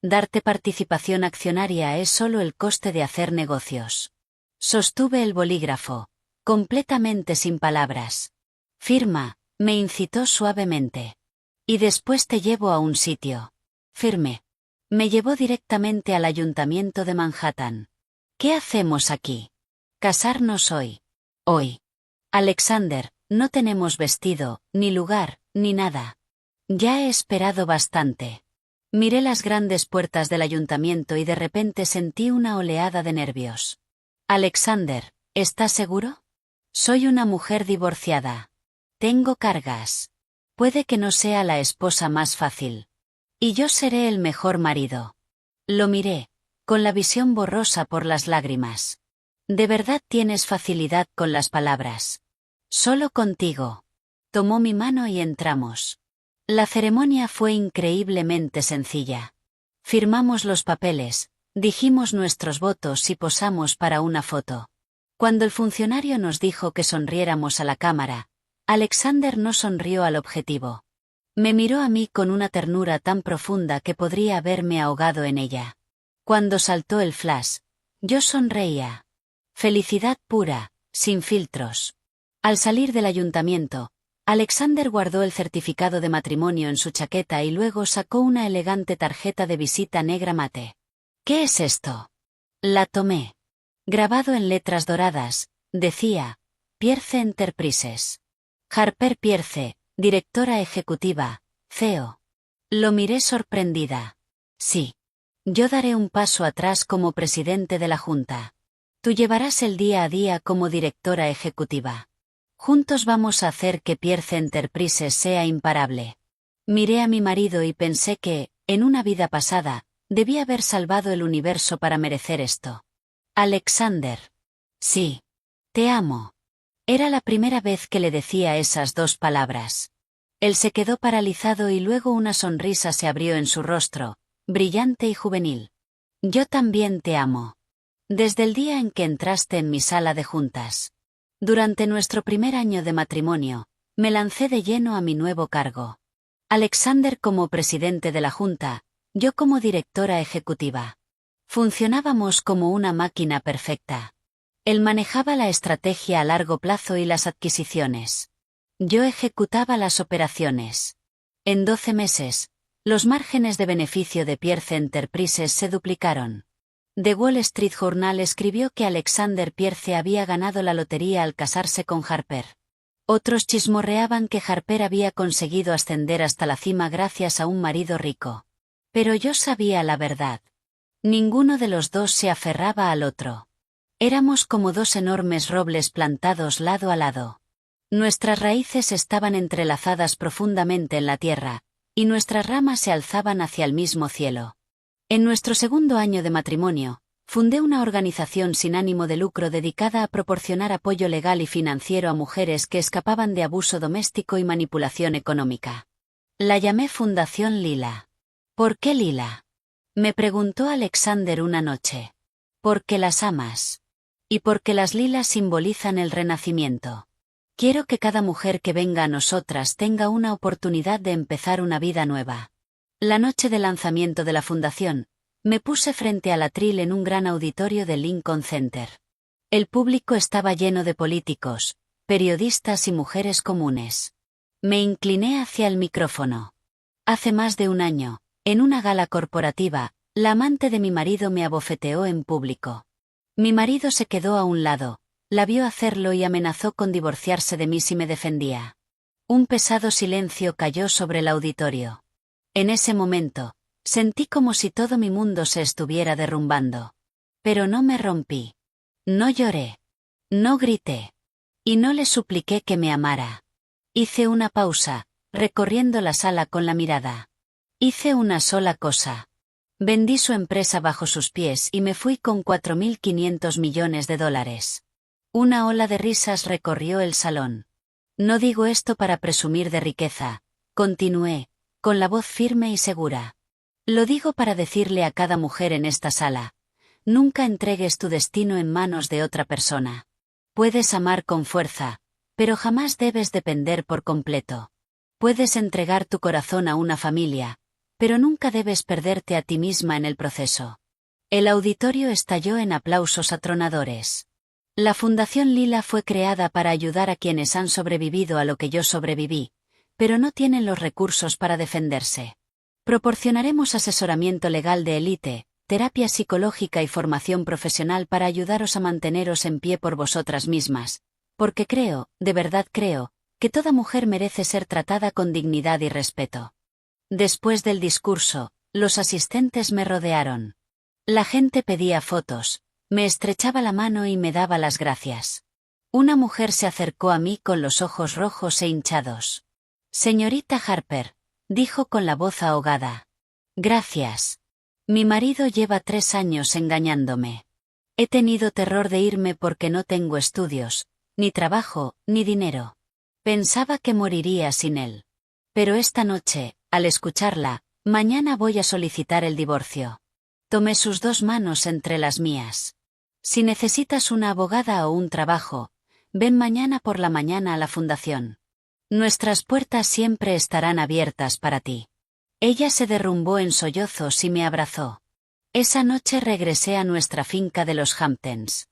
Darte participación accionaria es solo el coste de hacer negocios. Sostuve el bolígrafo, completamente sin palabras. Firma, me incitó suavemente. Y después te llevo a un sitio. Firme. Me llevó directamente al ayuntamiento de Manhattan. ¿Qué hacemos aquí? Casarnos hoy. Hoy. Alexander, no tenemos vestido, ni lugar, ni nada. Ya he esperado bastante. Miré las grandes puertas del ayuntamiento y de repente sentí una oleada de nervios. Alexander, ¿estás seguro? Soy una mujer divorciada. Tengo cargas. Puede que no sea la esposa más fácil. Y yo seré el mejor marido. Lo miré, con la visión borrosa por las lágrimas. De verdad tienes facilidad con las palabras. Solo contigo. Tomó mi mano y entramos. La ceremonia fue increíblemente sencilla. Firmamos los papeles, dijimos nuestros votos y posamos para una foto. Cuando el funcionario nos dijo que sonriéramos a la cámara, Alexander no sonrió al objetivo. Me miró a mí con una ternura tan profunda que podría haberme ahogado en ella. Cuando saltó el flash, yo sonreía. Felicidad pura, sin filtros. Al salir del ayuntamiento, Alexander guardó el certificado de matrimonio en su chaqueta y luego sacó una elegante tarjeta de visita negra mate. ¿Qué es esto? La tomé. Grabado en letras doradas, decía, Pierce Enterprises. Harper Pierce, directora ejecutiva, CEO. Lo miré sorprendida. Sí. Yo daré un paso atrás como presidente de la Junta. Tú llevarás el día a día como directora ejecutiva. Juntos vamos a hacer que Pierce Enterprises sea imparable. Miré a mi marido y pensé que, en una vida pasada, debí haber salvado el universo para merecer esto. Alexander. Sí. Te amo. Era la primera vez que le decía esas dos palabras. Él se quedó paralizado y luego una sonrisa se abrió en su rostro, brillante y juvenil. Yo también te amo. Desde el día en que entraste en mi sala de juntas. Durante nuestro primer año de matrimonio, me lancé de lleno a mi nuevo cargo. Alexander como presidente de la Junta, yo como directora ejecutiva. Funcionábamos como una máquina perfecta. Él manejaba la estrategia a largo plazo y las adquisiciones. Yo ejecutaba las operaciones. En 12 meses, los márgenes de beneficio de Pierce Enterprises se duplicaron. The Wall Street Journal escribió que Alexander Pierce había ganado la lotería al casarse con Harper. Otros chismorreaban que Harper había conseguido ascender hasta la cima gracias a un marido rico. Pero yo sabía la verdad. Ninguno de los dos se aferraba al otro. Éramos como dos enormes robles plantados lado a lado. Nuestras raíces estaban entrelazadas profundamente en la tierra, y nuestras ramas se alzaban hacia el mismo cielo. En nuestro segundo año de matrimonio, fundé una organización sin ánimo de lucro dedicada a proporcionar apoyo legal y financiero a mujeres que escapaban de abuso doméstico y manipulación económica. La llamé Fundación Lila. ¿Por qué Lila? Me preguntó Alexander una noche. Porque las amas. Y porque las lilas simbolizan el renacimiento. Quiero que cada mujer que venga a nosotras tenga una oportunidad de empezar una vida nueva. La noche de lanzamiento de la fundación, me puse frente al atril en un gran auditorio del Lincoln Center. El público estaba lleno de políticos, periodistas y mujeres comunes. Me incliné hacia el micrófono. Hace más de un año, en una gala corporativa, la amante de mi marido me abofeteó en público. Mi marido se quedó a un lado, la vio hacerlo y amenazó con divorciarse de mí si me defendía. Un pesado silencio cayó sobre el auditorio. En ese momento, sentí como si todo mi mundo se estuviera derrumbando. Pero no me rompí. No lloré. No grité. Y no le supliqué que me amara. Hice una pausa, recorriendo la sala con la mirada. Hice una sola cosa. Vendí su empresa bajo sus pies y me fui con $4.500 millones. Una ola de risas recorrió el salón. No digo esto para presumir de riqueza, continué, con la voz firme y segura. Lo digo para decirle a cada mujer en esta sala, nunca entregues tu destino en manos de otra persona. Puedes amar con fuerza, pero jamás debes depender por completo. Puedes entregar tu corazón a una familia, pero nunca debes perderte a ti misma en el proceso. El auditorio estalló en aplausos atronadores. La Fundación Lila fue creada para ayudar a quienes han sobrevivido a lo que yo sobreviví, pero no tienen los recursos para defenderse. Proporcionaremos asesoramiento legal de élite, terapia psicológica y formación profesional para ayudaros a manteneros en pie por vosotras mismas, porque creo, de verdad creo, que toda mujer merece ser tratada con dignidad y respeto. Después del discurso, los asistentes me rodearon. La gente pedía fotos, me estrechaba la mano y me daba las gracias. Una mujer se acercó a mí con los ojos rojos e hinchados. Señorita Harper, dijo con la voz ahogada. Gracias. Mi marido lleva 3 años engañándome. He tenido terror de irme porque no tengo estudios, ni trabajo, ni dinero. Pensaba que moriría sin él. Pero esta noche, al escucharla, mañana voy a solicitar el divorcio. Tomé sus 2 manos entre las mías. Si necesitas una abogada o un trabajo, ven mañana por la mañana a la fundación. Nuestras puertas siempre estarán abiertas para ti. Ella se derrumbó en sollozos y me abrazó. Esa noche regresé a nuestra finca de los Hamptons.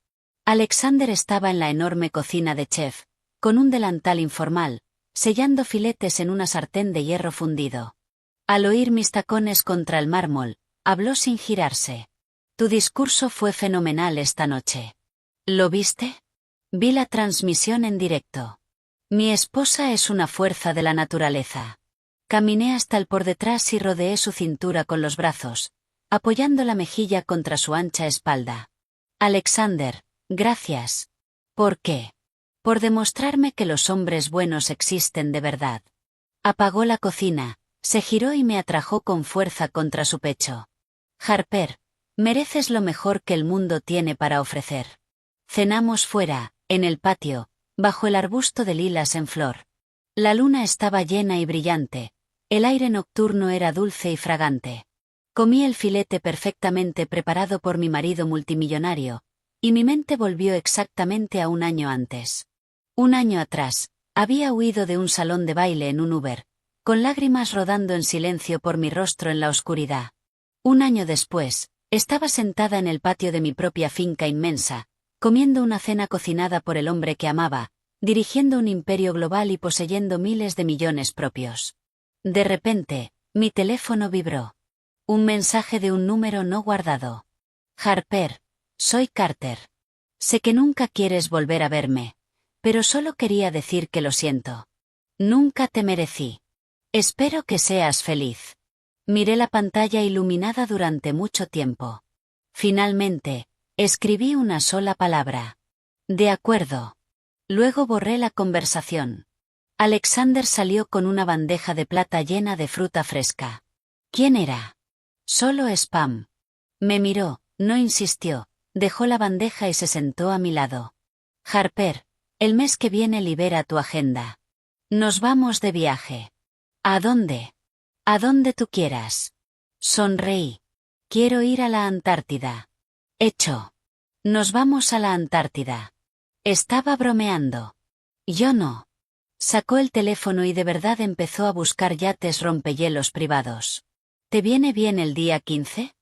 Alexander estaba en la enorme cocina de chef, con un delantal informal, sellando filetes en una sartén de hierro fundido. Al oír mis tacones contra el mármol, habló sin girarse. Tu discurso fue fenomenal esta noche. ¿Lo viste? Vi la transmisión en directo. Mi esposa es una fuerza de la naturaleza. Caminé hasta el por detrás y rodeé su cintura con los brazos, apoyando la mejilla contra su ancha espalda. Alexander, gracias. ¿Por qué? Por demostrarme que los hombres buenos existen de verdad. Apagó la cocina, se giró y me atrajo con fuerza contra su pecho. Harper, mereces lo mejor que el mundo tiene para ofrecer. Cenamos fuera, en el patio, bajo el arbusto de lilas en flor. La luna estaba llena y brillante, el aire nocturno era dulce y fragante. Comí el filete perfectamente preparado por mi marido multimillonario, y mi mente volvió exactamente a 1 año antes. 1 año atrás, había huido de un salón de baile en un Uber, con lágrimas rodando en silencio por mi rostro en la oscuridad. 1 año después, estaba sentada en el patio de mi propia finca inmensa, comiendo una cena cocinada por el hombre que amaba, dirigiendo un imperio global y poseyendo miles de millones propios. De repente, mi teléfono vibró. Un mensaje de un número no guardado. Harper, soy Carter. Sé que nunca quieres volver a verme, pero solo quería decir que lo siento. Nunca te merecí. Espero que seas feliz. Miré la pantalla iluminada durante mucho tiempo. Finalmente, escribí una sola palabra. De acuerdo. Luego borré la conversación. Alexander salió con una bandeja de plata llena de fruta fresca. ¿Quién era? Solo spam. Me miró, no insistió, dejó la bandeja y se sentó a mi lado. Harper, el mes que viene libera tu agenda. Nos vamos de viaje. ¿A dónde? A donde tú quieras. Sonreí. Quiero ir a la Antártida. Hecho. Nos vamos a la Antártida. Estaba bromeando. Yo no. Sacó el teléfono y de verdad empezó a buscar yates rompehielos privados. ¿Te viene bien el día 15?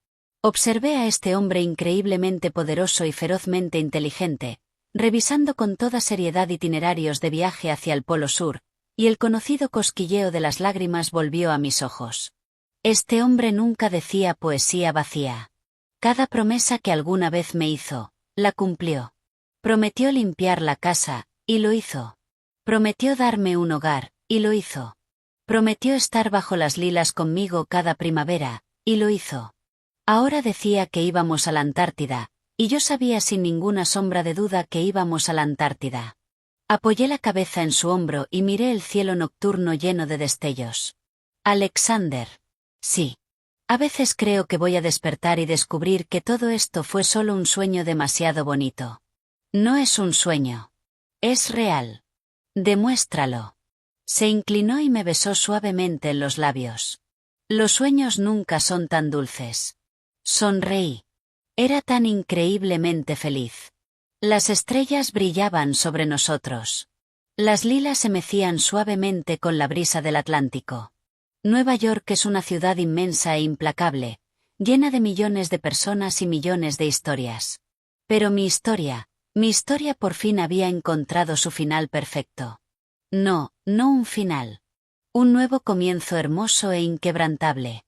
Observé a este hombre increíblemente poderoso y ferozmente inteligente, revisando con toda seriedad itinerarios de viaje hacia el Polo Sur, y el conocido cosquilleo de las lágrimas volvió a mis ojos. Este hombre nunca decía poesía vacía. Cada promesa que alguna vez me hizo, la cumplió. Prometió limpiar la casa, y lo hizo. Prometió darme un hogar, y lo hizo. Prometió estar bajo las lilas conmigo cada primavera, y lo hizo. Ahora decía que íbamos a la Antártida, y yo sabía sin ninguna sombra de duda que íbamos a la Antártida. Apoyé la cabeza en su hombro y miré el cielo nocturno lleno de destellos. Alexander. Sí. A veces creo que voy a despertar y descubrir que todo esto fue solo un sueño demasiado bonito. No es un sueño. Es real. Demuéstralo. Se inclinó y me besó suavemente en los labios. Los sueños nunca son tan dulces. Sonreí. Era tan increíblemente feliz. Las estrellas brillaban sobre nosotros. Las lilas se mecían suavemente con la brisa del Atlántico. Nueva York es una ciudad inmensa e implacable, llena de millones de personas y millones de historias. Pero mi historia por fin había encontrado su final perfecto. No un final. Un nuevo comienzo hermoso e inquebrantable.